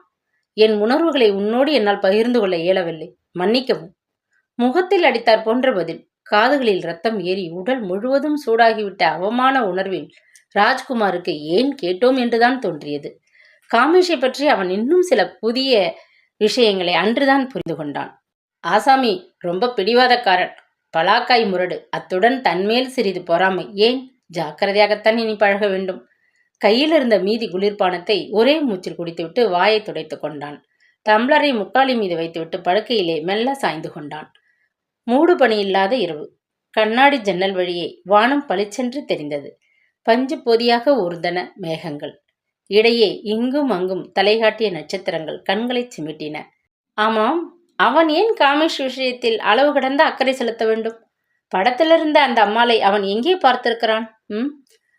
என் உணர்வுகளை உன்னோடு என்னால் பகிர்ந்து கொள்ள இயலவில்லை. மன்னிக்கவும். முகத்தில் அடித்தார் போன்ற பதில். காதுகளில் ரத்தம் ஏறி உடல் முழுவதும் சூடாகிவிட்ட அவமான உணர்வில் ராஜ்குமாருக்கு ஏன் கேட்டோம் என்றுதான் தோன்றியது. காமேஷை பற்றி அவன் இன்னும் சில புதிய விஷயங்களை அன்றுதான் புரிந்து கொண்டான். ஆசாமி ரொம்ப பிடிவாதக்காரன், பலாக்காய் முரடு, அத்துடன் தன்மேல் சிறிது பொறாமை. ஏன்? ஜாக்கிரதையாகத்தான் இனி பழக வேண்டும். கையில் இருந்த மீதி குளிர்பானத்தை ஒரே மூச்சில் குடித்துவிட்டு வாயை துடைத்து கொண்டான். டம்ளரை முக்காலி மீது வைத்துவிட்டு படுக்கையிலே மெல்ல சாய்ந்து கொண்டான். மூடு பனி இல்லாத இரவு. கண்ணாடி ஜன்னல் வழியே வானம் பளிச்சென்று தெரிந்தது. பஞ்சு பொதியாக ஊர்ந்தன மேகங்கள். இடையே இங்கும் அங்கும் தலைகாட்டிய நட்சத்திரங்கள் கண்களை சிமிட்டின. ஆமாம், அவன் ஏன் காமேஷ் விஷயத்தில் அளவு கடந்த அக்கறை செலுத்த வேண்டும்? படத்திலிருந்த அந்த அம்மாளை அவன் எங்கே பார்த்திருக்கிறான்?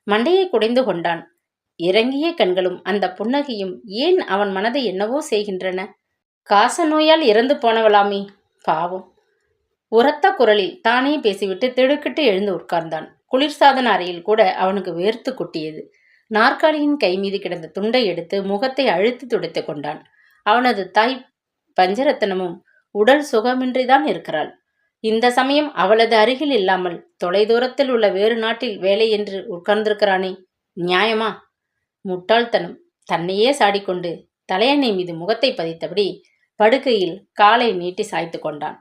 மண்டையை குடைந்து கொண்டான். இறங்கிய கண்களும் அந்த புன்னகையும் ஏன் அவன் மனதை என்னவோ செய்கின்றன? காச நோயால் இறந்து போனவளாமே, பாவம். உரத்த குரலில் தானே பேசிவிட்டு திடுக்கிட்டு எழுந்து உட்கார்ந்தான். குளிர்சாதன அறையில் கூட அவனுக்கு வேர்த்து கொட்டியது. நாற்காலியின் கை மீது கிடந்த துண்டை எடுத்து முகத்தை அழுத்தி துடைத்து கொண்டான். அவனது தாய் பஞ்சரத்தனமும் உடல் சுகமின்றிதான் இருக்கிறாள். இந்த சமயம் அவளது அருகில் இல்லாமல் தொலைதூரத்தில் உள்ள வேறு நாட்டில் வேலை என்று உட்கார்ந்திருக்கிறானே, நியாயமா? முட்டாள்தனம். தன்னையே சாடிக்கொண்டு தலையணை மீது முகத்தை பதித்தபடி படுக்கையில் காலை நீட்டி சாய்த்து கொண்டான்.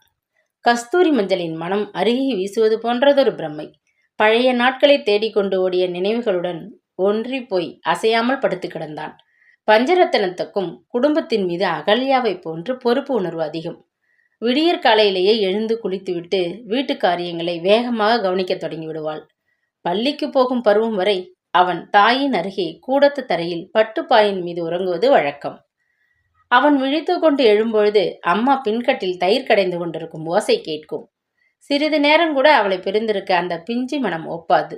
கஸ்தூரி மஞ்சளின் மனம் அருகே வீசுவது போன்றதொரு பிரம்மை. பழைய நாட்களை தேடிக்கொண்டு ஓடிய நினைவுகளுடன் ஒன்றி போய் அசையாமல் படுத்து கிடந்தான். பஞ்சரத்தனத்துக்கும் குடும்பத்தின் மீது அகல்யாவை போன்று பொறுப்பு உணர்வு அதிகம். விடியற் காலையிலேயே எழுந்து குளித்துவிட்டு வீட்டு காரியங்களை வேகமாக கவனிக்க தொடங்கி விடுவாள். பள்ளிக்கு போகும் பருவம் வரை அவன் தாயின் அருகே கூடத்து தரையில் பட்டுப்பாயின் மீது உறங்குவது வழக்கம். அவன் விழித்து கொண்டு எழும்பொழுது அம்மா பின்கட்டில் தயிர் கடைந்து கொண்டிருக்கும் ஓசை கேட்கும். சிறிது நேரம் கூட அவளை பிரிந்திருக்க அந்த பிஞ்சி மனம் ஒப்பாது.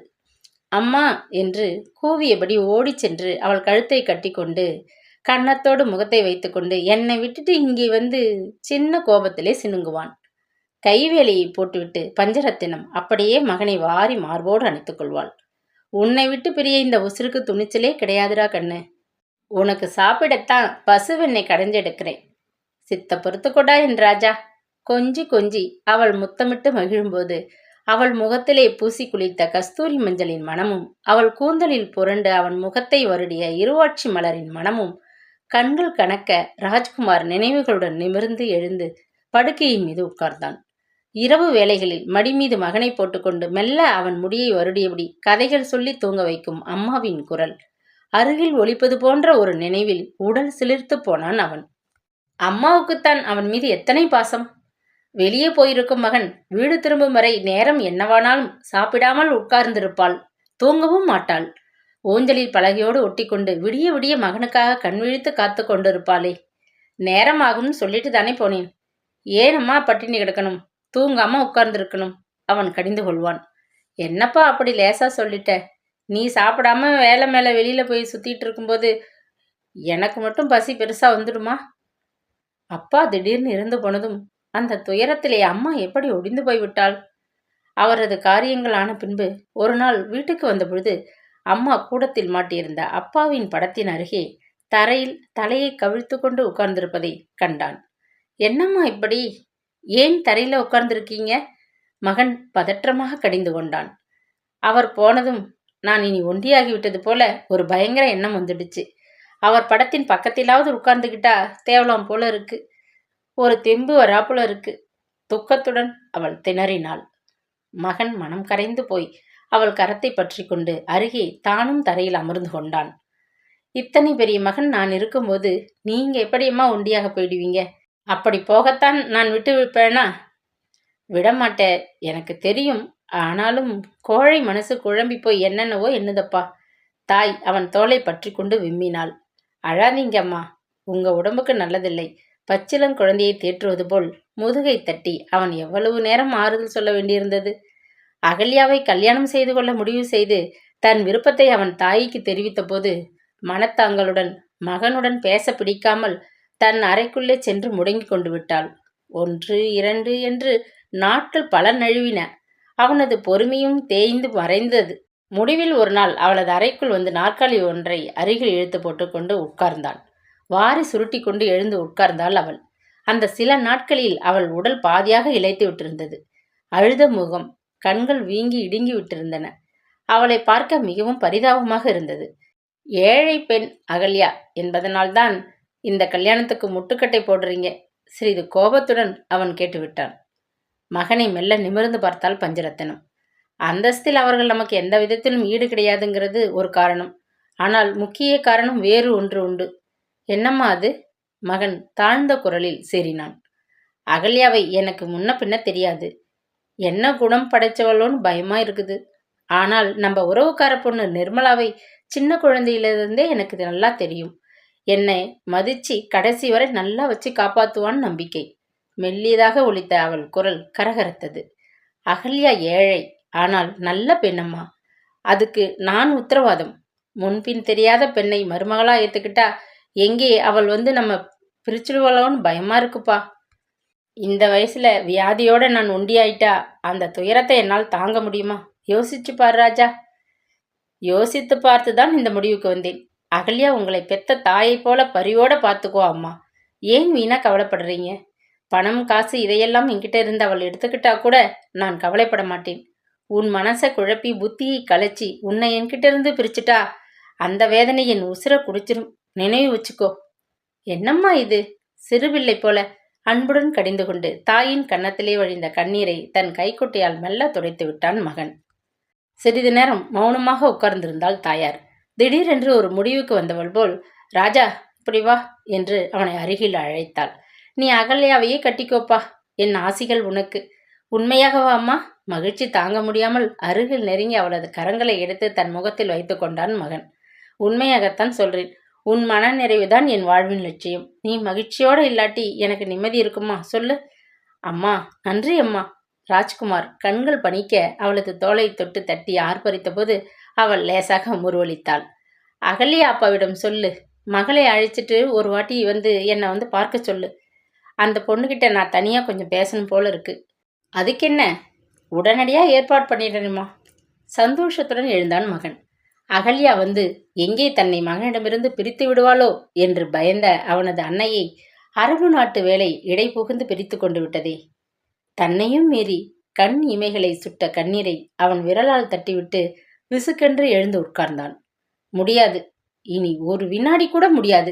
அம்மா என்று கூவியபடி ஓடிச் சென்று அவள் கழுத்தை கட்டி கொண்டு கன்னத்தோடு முகத்தை வைத்துக்கொண்டு என்னை விட்டுட்டு இங்கே வந்து சின்ன கோபத்திலே சினுங்குவான். கைவேலையை போட்டுவிட்டு பஞ்சரத்தினம் அப்படியே மகனை வாரி மார்போடு அணைத்துக் கொள்வாள். உன்னை விட்டு பிரிய இந்த உசுருக்கு துணிச்சலே கிடையாதுடா கண்ணு. உனக்கு சாப்பிடத்தான் பசுவெண்ணை கடைஞ்செடுக்கிறேன். சித்த பொறுத்துக்கொடா என் ராஜா. கொஞ்சி கொஞ்சி அவள் முத்தமிட்டு மகிழும்போது அவள் முகத்திலே பூசி குளித்த கஸ்தூரி மஞ்சளின் மனமும் அவள் கூந்தலில் புரண்டு அவன் முகத்தை வருடிய இருவாட்சி மலரின் மனமும் கண்கள் கணக்க ராஜ்குமார் நினைவுகளுடன் நிமிர்ந்து எழுந்து படுக்கையின் மீது உட்கார்ந்தான். இரவு வேளைகளில் மடி மீது மகனை போட்டுக்கொண்டு மெல்ல அவன் முடியை வருடியபடி கதைகள் சொல்லி தூங்க வைக்கும் அம்மாவின் குரல் அருகில் ஒலிப்பது போன்ற ஒரு நினைவில் உடல் சிலிர்த்து போனான் அவன். அம்மாவுக்குத்தான் அவன் மீது எத்தனை பாசம்! வெளியே போயிருக்கும் மகன் வீடு திரும்பும் வரை நேரம் என்னவானாலும் சாப்பிடாமல் உட்கார்ந்திருப்பாள். தூங்கவும் மாட்டாள். ஊஞ்சலில் பலகையோடு ஒட்டிக்கொண்டு விடிய விடிய மகனுக்காக கண் விழித்து காத்து கொண்டிருப்பாளே. நேரம் ஆகும்னு சொல்லிட்டு தானே போனேன். ஏனம்மா பட்டினி கிடக்கணும், தூங்காம உட்கார்ந்துருக்கணும்? அவன் கடிந்து கொள்வான். என்னப்பா அப்படி லேசா சொல்லிட்ட? நீ சாப்பிடாம வேலை மேல வெளியில போய் சுத்திட்டு இருக்கும்போது எனக்கு மட்டும் பசி பெருசா வந்துடுமா? அப்பா திடீர்னு இறந்து போனதும் அந்த துயரத்திலே அம்மா எப்படி ஒடிந்து போய்விட்டாள்? அவரது காரியங்கள் ஆன பின்பு ஒரு நாள் வீட்டுக்கு வந்தபொழுது அம்மா கூடத்தில் மாட்டியிருந்த அப்பாவின் படத்தின் அருகே தரையில் தலையை கவிழ்த்து கொண்டு உட்கார்ந்திருப்பதை கண்டான். என்னம்மா இப்படி? ஏன் தரையில உட்கார்ந்திருக்கீங்க? மகன் பதற்றமாக கடிந்து கொண்டான். அவர் போனதும் நான் இனி ஒண்டியாகிவிட்டது போல ஒரு பயங்கர எண்ணம் வந்துடுச்சு. அவர் படத்தின் பக்கத்திலாவது உட்கார்ந்துகிட்டா தேவலாம் போல இருக்கு. ஒரு தெம்பு வராப்புல இருக்கு. துக்கத்துடன் அவள் திணறினாள். மகன் மனம் கரைந்து போய் அவள் கரத்தை பற்றி கொண்டு அருகே தானும் தரையில் அமர்ந்து கொண்டான். இத்தனை பெரிய மகன் நான் இருக்கும்போது நீங்க எப்படியம்மா ஒண்டியாக போயிடுவீங்க? அப்படி போகத்தான் நான் விட்டு வைப்பேனா? விடமாட்டே, எனக்கு தெரியும். ஆனாலும் கோழை மனசு குழம்பி போய் என்னென்னவோ என்னதப்பா. தாய் அவன் தோளை பற்றி கொண்டு விம்மினாள். அழாதீங்கம்மா, உங்க உடம்புக்கு நல்லதில்லை. பச்சிளங்குழந்தையை தேற்றுவது போல் முதுகை தட்டி அவன் எவ்வளவு நேரம் ஆறுதல் சொல்ல வேண்டியிருந்தது. அகல்யாவை கல்யாணம் செய்து கொள்ள முடிவு செய்து தன் விருப்பத்தை அவன் தாய்க்கு தெரிவித்த போது மனத்தாங்களுடன் மகனுடன் பேச பிடிக்காமல் தன் அறைக்குள்ளே சென்று முடங்கிக் கொண்டு விட்டாள். 1, 2 என்று நாட்கள் பல நழுவின. அவனது பொறுமையும் தேய்ந்து மறைந்தது. முடிவில் ஒரு நாள் அவளது அறைக்குள் வந்து நாற்காலி ஒன்றை அருகில் இழுத்து போட்டுக்கொண்டு உட்கார்ந்தான். வாரி சுருட்டி கொண்டு எழுந்து உட்கார்ந்தாள் அவள். அந்த சில நாட்களில் அவள் உடல் பாதியாக இளைத்து விட்டிருந்தது. அழுத முகம், கண்கள் வீங்கி இடுங்கி விட்டிருந்தன. அவளை பார்க்க மிகவும் பரிதாபமாக இருந்தது. ஏழை பெண் அகல்யா என்பதனால்தான் இந்த கல்யாணத்துக்கு முட்டுக்கட்டை போடுறீங்க? சிறிது கோபத்துடன் அவன் கேட்டுவிட்டான். மகனை மெல்ல நிமிர்ந்து பார்த்தாள் பஞ்சரத்தினம். அந்தஸ்தில் அவர்கள் நமக்கு எந்த விதத்திலும் ஈடு கிடையாதுங்கிறது ஒரு காரணம். ஆனால் முக்கிய காரணம் வேறு ஒன்று உண்டு. என்னம்மா அது? மகன் தாழ்ந்த குரலில் சீறினான். அகல்யாவை எனக்கு முன்ன பின்ன தெரியாது. என்ன குணம் படைச்சவளோன்னு பயமா இருக்குது. ஆனால் நம்ம உறவுக்கார பொண்ணு நிர்மலாவை சின்ன குழந்தையிலிருந்தே எனக்கு நல்லா தெரியும். என்னை மதிச்சு கடைசி வரை நல்லா வச்சு காப்பாத்துவான்னு நம்பிக்கை. மெல்லியதாக ஒலித்த அவள் குரல் கரகரத்தது. அகல்யா ஏழை, ஆனால் நல்ல பெண்ணம்மா. அதுக்கு நான் உத்தரவாதம். முன்பின் தெரியாத பெண்ணை மருமகளா ஏத்துக்கிட்டா எங்கே அவள் வந்து நம்ம பிரிச்சுடுவளோன்னு பயமா இருக்குப்பா. இந்த வயசுல வியாதியோட நான் ஒண்டியாயிட்டா அந்த துயரத்தை என்னால் தாங்க முடியுமா? யோசிச்சு பாரு ராஜா. யோசித்து பார்த்துதான் இந்த முடிவுக்கு வந்தேன். அகல்யா உங்களை பெத்த தாயை போல பரிவோட பார்த்துக்கோ அம்மா. ஏன் வீணா கவலைப்படுறீங்க? பணம் காசு இதையெல்லாம் என்கிட்ட இருந்து அவள் எடுத்துக்கிட்டா கூட நான் கவலைப்பட மாட்டேன். உன் மனசை குழப்பி புத்தியை கலைச்சி உன்னை என்கிட்ட இருந்து பிரிச்சுட்டா அந்த வேதனை என் உசுர குடிச்சிரும். நினைவு வச்சுக்கோ. என்னம்மா இது? சிறுபிள்ளை போல அன்புடன் கடிந்து கொண்டு தாயின் கன்னத்திலே வழிந்த கண்ணீரை தன் கைக்குட்டையால் மெல்ல துடைத்து விட்டான் மகன். சிறிது நேரம் மௌனமாக உட்கார்ந்திருந்தாள் தாயார். திடீரென்று ஒரு முடிவுக்கு வந்தவள் போல், ராஜா இப்படி வா என்று அவனை அருகில் அழைத்தாள். நீ அகல்யாவையே கட்டிக்கோப்பா. என் ஆசிகள் உனக்கு. உண்மையாகவா அம்மா? மகிழ்ச்சி தாங்க முடியாமல் அருகில் நெருங்கி அவளது கரங்களை எடுத்து தன் முகத்தில் வைத்து கொண்டான் மகன். உண்மையாகத்தான் சொல்றேன். உன் மன நிறைவுதான் என் வாழ்வின் லட்சியம். நீ மகிழ்ச்சியோடு இல்லாட்டி எனக்கு நிம்மதி இருக்குமா? சொல்லு. அம்மா, நன்றி அம்மா. ராஜ்குமார் கண்கள் பணிக்க அவளது தோளை தொட்டு தட்டி ஆர்ப்பரித்த போது அவள் லேசாக முருவளித்தாள். அகல்யா அப்பாவிடம் சொல்லு. மகளை அழைச்சிட்டு ஒரு வாட்டி வந்து என்னை வந்து பார்க்க சொல்லு. அந்த பொண்ணுகிட்ட நான் தனியாக கொஞ்சம் பேசணும் போல இருக்கு. அதுக்கென்ன, உடனடியாக ஏற்பாடு பண்ணிடணுமா? சந்தோஷத்துடன் எழுந்தான் மகன். அகல்யா வந்து எங்கே தன்னை மகனிடமிருந்து பிரித்து விடுவாளோ என்று பயந்த அவனது அன்னையை அரபு நாட்டு வேலை இடை புகுந்து பிரித்து கொண்டு விட்டதே. தன்னையும் மீறி கண் இமைகளை சுட்ட கண்ணீரை அவன் விரலால் தட்டிவிட்டு விசுக்கென்று எழுந்து உட்கார்ந்தான். முடியாது, இனி ஒரு வினாடி கூட முடியாது.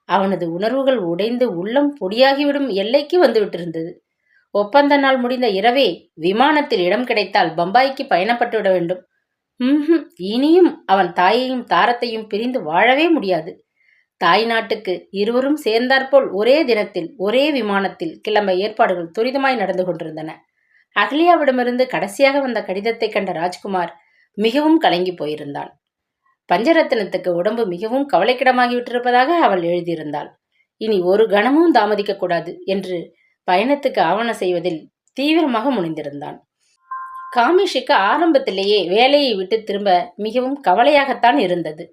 அவனது உணர்வுகள் உடைந்து உள்ளம் பொடியாகிவிடும் எல்லைக்கு வந்து விட்டிருந்தது. ஒப்பந்த நாள் முடிந்த இரவே விமானத்தில் இடம் கிடைத்தால் பம்பாய்க்கு பயணப்பட்டு விட வேண்டும். இனியும் அவன் தாயையும் தாரத்தையும் பிரிந்து வாழவே முடியாது. தாய் நாட்டுக்கு இருவரும் சேர்ந்தாற்போல் ஒரே தினத்தில் ஒரே விமானத்தில் கிளம்ப ஏற்பாடுகள் துரிதமாய் நடந்து கொண்டிருந்தன. அகல்யாவிடமிருந்து கடைசியாக வந்த கடிதத்தை கண்ட ராஜ்குமார் மிகவும் கலங்கி போயிருந்தான். பஞ்சரத்தினத்துக்கு உடம்பு மிகவும் கவலைக்கிடமாகிவிட்டிருப்பதாக அவள் எழுதியிருந்தாள். இனி ஒரு கணமும் தாமதிக்க கூடாது என்று பயணத்துக்கு ஆவண செய்வதில் தீவிரமாக முனைந்திருந்தான். காமிஷிக்கு ஆரம்பத்திலேயே வேலையை விட்டு திரும்ப மிகவும் கவலையாகத்தான் இருந்தது.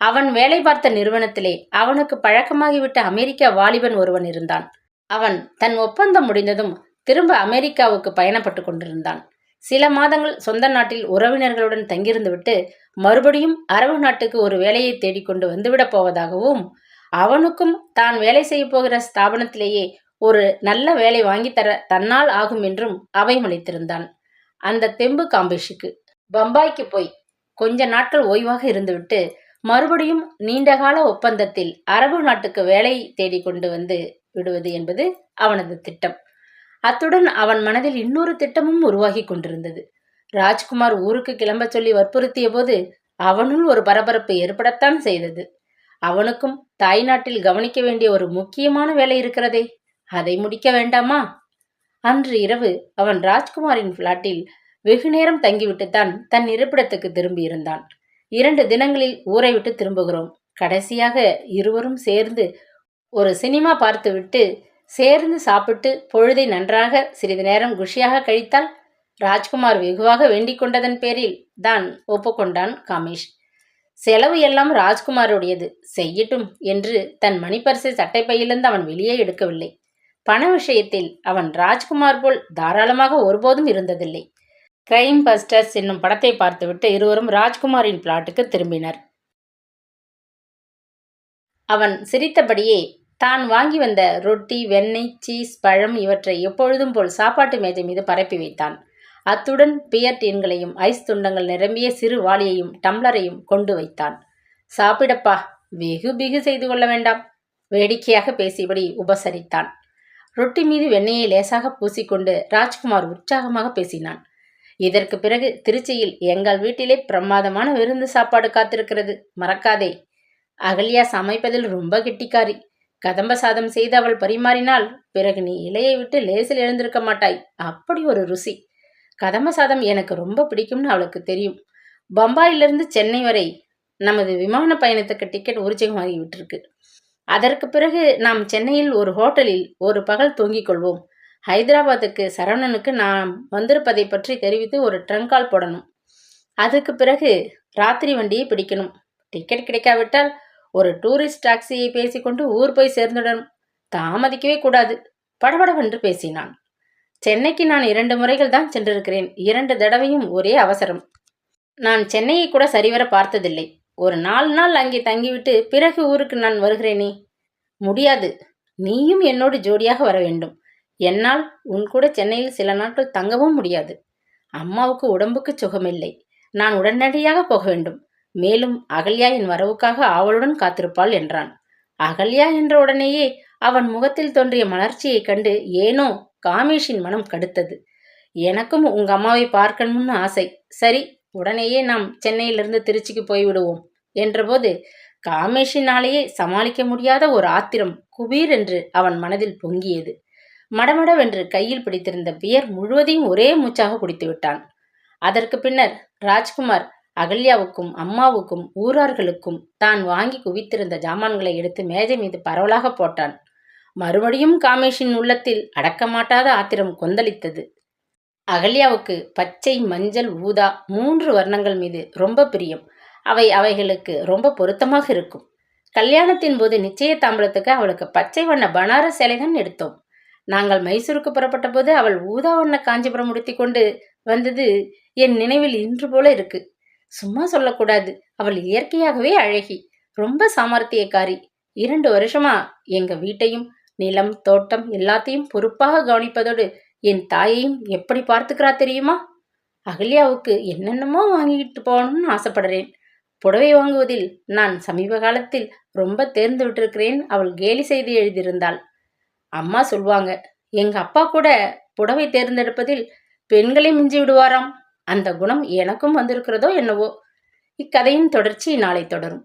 அவன் வேலை பார்த்த நிறுவனத்திலே அவனுக்கு பழக்கமாகிவிட்ட அமெரிக்க வாலிபன் ஒருவன் இருந்தான். அவன் தன் ஒப்பந்தம் முடிந்ததும் திரும்ப அமெரிக்காவுக்கு பயணப்பட்டு கொண்டிருந்தான். சில மாதங்கள் சொந்த நாட்டில் உறவினர்களுடன் தங்கியிருந்துவிட்டு மறுபடியும் அரபு நாட்டுக்கு ஒரு வேலையை தேடிக்கொண்டு வந்துவிடப் போவதாகவும், அவனுக்கும் தான் வேலை செய்ய போகிற ஸ்தாபனத்திலேயே ஒரு நல்ல வேலை வாங்கித்தர தன்னால் ஆகும் என்றும் அபயமளித்திருந்தான். அந்த தெம்பு காம்பேஷுக்கு பம்பாய்க்கு போய் கொஞ்ச நாட்கள் ஓய்வாக இருந்துவிட்டு மறுபடியும் நீண்டகால ஒப்பந்தத்தில் அரபு நாட்டுக்கு வேலை தேடிக்கொண்டு வந்து விடுவது என்பது அவனது திட்டம். அத்துடன் அவன் மனதில் இன்னொரு திட்டமும் உருவாகி கொண்டிருந்தது. ராஜ்குமார் ஊருக்கு கிளம்ப சொல்லி வற்புறுத்திய போது அவனுள் ஒரு பரபரப்பு ஏற்படத்தான் செய்தது. அவனுக்கும் தாய் நாட்டில் கவனிக்க வேண்டிய ஒரு முக்கியமான வேலை இருக்கிறதே, அதை முடிக்க வேண்டாமா? அன்று இரவு அவன் ராஜ்குமாரின் பிளாட்டில் வெகு நேரம் தங்கிவிட்டுத்தான் தன் இருப்பிடத்துக்கு திரும்பியிருந்தான். 2 தினங்களில் ஊரை விட்டு திரும்புகிறோம். கடைசியாக இருவரும் சேர்ந்து ஒரு சினிமா பார்த்துவிட்டு சேர்ந்து சாப்பிட்டு பொழுதை நன்றாக சிறிது நேரம் குஷியாக கழித்தால் ராஜ்குமார் வெகுவாக வேண்டிக் கொண்டதன் பேரில் தான் ஒப்புக்கொண்டான் காமேஷ். செலவு எல்லாம் ராஜ்குமாருடையது, செய்யட்டும் என்று தன் மணிப்பரிசை சட்டைப்பையிலிருந்து அவன் வெளியே எடுக்கவில்லை. பண விஷயத்தில் அவன் ராஜ்குமார் போல் தாராளமாக ஒருபோதும் இருந்ததில்லை. கிரைம் பஸ்டர்ஸ் என்னும் படத்தை பார்த்துவிட்டு இருவரும் ராஜ்குமாரின் பிளாட்டுக்கு திரும்பினர். அவன் சிரித்தபடியே தான் வாங்கி வந்த ரொட்டி, வெண்ணெய், சீஸ், பழம் இவற்றை எப்பொழுதும் போல் சாப்பாட்டு மேஜை மீது பரப்பி வைத்தான். அத்துடன் பியர் டீன்களையும் ஐஸ் துண்டங்கள் நிரம்பிய சிறு வாளியையும் டம்ளரையும் கொண்டு வைத்தான். சாப்பிடப்பா, வெகு பிகு செய்து கொள்ள வேண்டாம், வேடிக்கையாக பேசியபடி உபசரித்தான். ரொட்டி மீது வெண்ணெயை லேசாக பூசிக்கொண்டு ராஜ்குமார் உற்சாகமாக பேசினான். இதற்கு பிறகு திருச்சியில் எங்கள் வீட்டிலே பிரமாதமான விருந்து சாப்பாடு காத்திருக்கிறது, மறக்காதே. அகல்யா சமைப்பதில் ரொம்ப கெட்டிக்காரி. கதம்ப சாதம் செய்து அவள் பரிமாறினால் பிறகு நீ இலையை விட்டு லேசில் எழுந்திருக்க மாட்டாய், அப்படி ஒரு ருசி. கதம்ப சாதம் எனக்கு ரொம்ப பிடிக்கும்னு அவளுக்கு தெரியும். பம்பாயிலிருந்து சென்னை வரை நமது விமான பயணத்துக்கு டிக்கெட் உற்சாகமாகி விட்டிருக்கு. அதற்கு பிறகு நாம் சென்னையில் ஒரு ஹோட்டலில் ஒரு பகல் தூங்கிக் கொள்வோம். ஹைதராபாத்துக்கு சரவணனுக்கு நாம் வந்திருப்பதை பற்றி தெரிவித்து ஒரு ட்ரங்க் கால் போடணும். அதுக்கு பிறகு ராத்திரி வண்டியை பிடிக்கணும். டிக்கெட் கிடைக்காவிட்டால் ஒரு டூரிஸ்ட் டாக்ஸியை பேசிக்கொண்டு ஊர் போய் சேர்ந்துடணும். தாமதிக்கவே கூடாது, படபடவென்று பேசினான். சென்னைக்கு நான் 2 முறைகள் தான் சென்றிருக்கிறேன். 2 தடவையும் ஒரே அவசரம். நான் சென்னையை கூட சரிவர பார்த்ததில்லை. ஒரு 4 நாள் அங்கே தங்கிவிட்டு பிறகு ஊருக்கு நான் வருகிறேனே. முடியாது, நீயும் என்னோடு ஜோடியாக வர வேண்டும். என்னால் உன் கூட சென்னையில் சில நாட்கள் தங்கவும் முடியாது. அம்மாவுக்கு உடம்புக்கு சுகமில்லை. நான் உடனடியாக போக வேண்டும். மேலும் அகல்யா என் வரவுக்காக ஆவலுடன் காத்திருப்பாள் என்றான். அகல்யா என்ற உடனேயே அவன் முகத்தில் தோன்றிய மலர்ச்சியைக் கண்டு ஏனோ காமேஷின் மனம் கடுத்தது. எனக்கும் உங்க அம்மாவை பார்க்கணும்னு ஆசை. சரி, உடனேயே நாம் சென்னையிலிருந்து திருச்சிக்கு போய்விடுவோம் என்றபோது காமேஷினாலேயே சமாளிக்க முடியாத ஒரு ஆத்திரம் குபீர் என்று அவன் மனதில் பொங்கியது. மடமடவென்று கையில் பிடித்திருந்த பியர் முழுவதையும் ஒரே மூச்சாக குடித்து விட்டான். அதற்கு பின்னர் ராஜ்குமார் அகல்யாவுக்கும் அம்மாவுக்கும் ஊரார்களுக்கும் தான் வாங்கி குவித்திருந்த ஜாமான்களை எடுத்து மேஜை மீது பரவலாக போட்டான். மறுபடியும் காமேஷின் உள்ளத்தில் அடக்கமாட்டாத ஆத்திரம் கொந்தளித்தது. அகல்யாவுக்கு பச்சை, மஞ்சள், ஊதா 3 வர்ணங்கள் மீது ரொம்ப பிரியம். அவைகளுக்கு ரொம்ப பொருத்தமாக இருக்கும். கல்யாணத்தின் போது நிச்சய தாம்பலத்துக்கு அவளுக்கு பச்சை வண்ண பனாரஸ் சேலைதான் எடுத்தோம். நாங்கள் மைசூருக்கு புறப்பட்ட போது அவள் ஊதா வண்ண காஞ்சிபுரம் உடுத்தி கொண்டு வந்தது என் நினைவில் இன்று போல இருக்கு. சும்மா சொல்லக்கூடாது, அவள் இயற்கையாகவே அழகி, ரொம்ப சாமர்த்தியக்காரி. 2 வருஷமா எங்க வீட்டையும் நிலம், தோட்டம் எல்லாத்தையும் பொறுப்பாக கவனிப்பதோடு என் தாயையும் எப்படி பார்த்துக்கிறா தெரியுமா? அகல்யாவுக்கு என்னென்னமோ வாங்கிட்டு போகணும்னு ஆசைப்படுறேன். புடவை வாங்குவதில் நான் சமீப காலத்தில் ரொம்ப தேர்ந்து விட்டிருக்கிறேன். அவள் கேலி செய்து எழுதியிருந்தாள். அம்மா சொல்வாங்க, எங்க அப்பா கூட புடவை தேர்ந்தெடுப்பதில் பெண்களை மிஞ்சி விடுவாராம். அந்த குணம் எனக்கும் வந்திருக்கிறதோ என்னவோ. இக்கதையின் தொடர்ச்சி நாளை தொடரும்.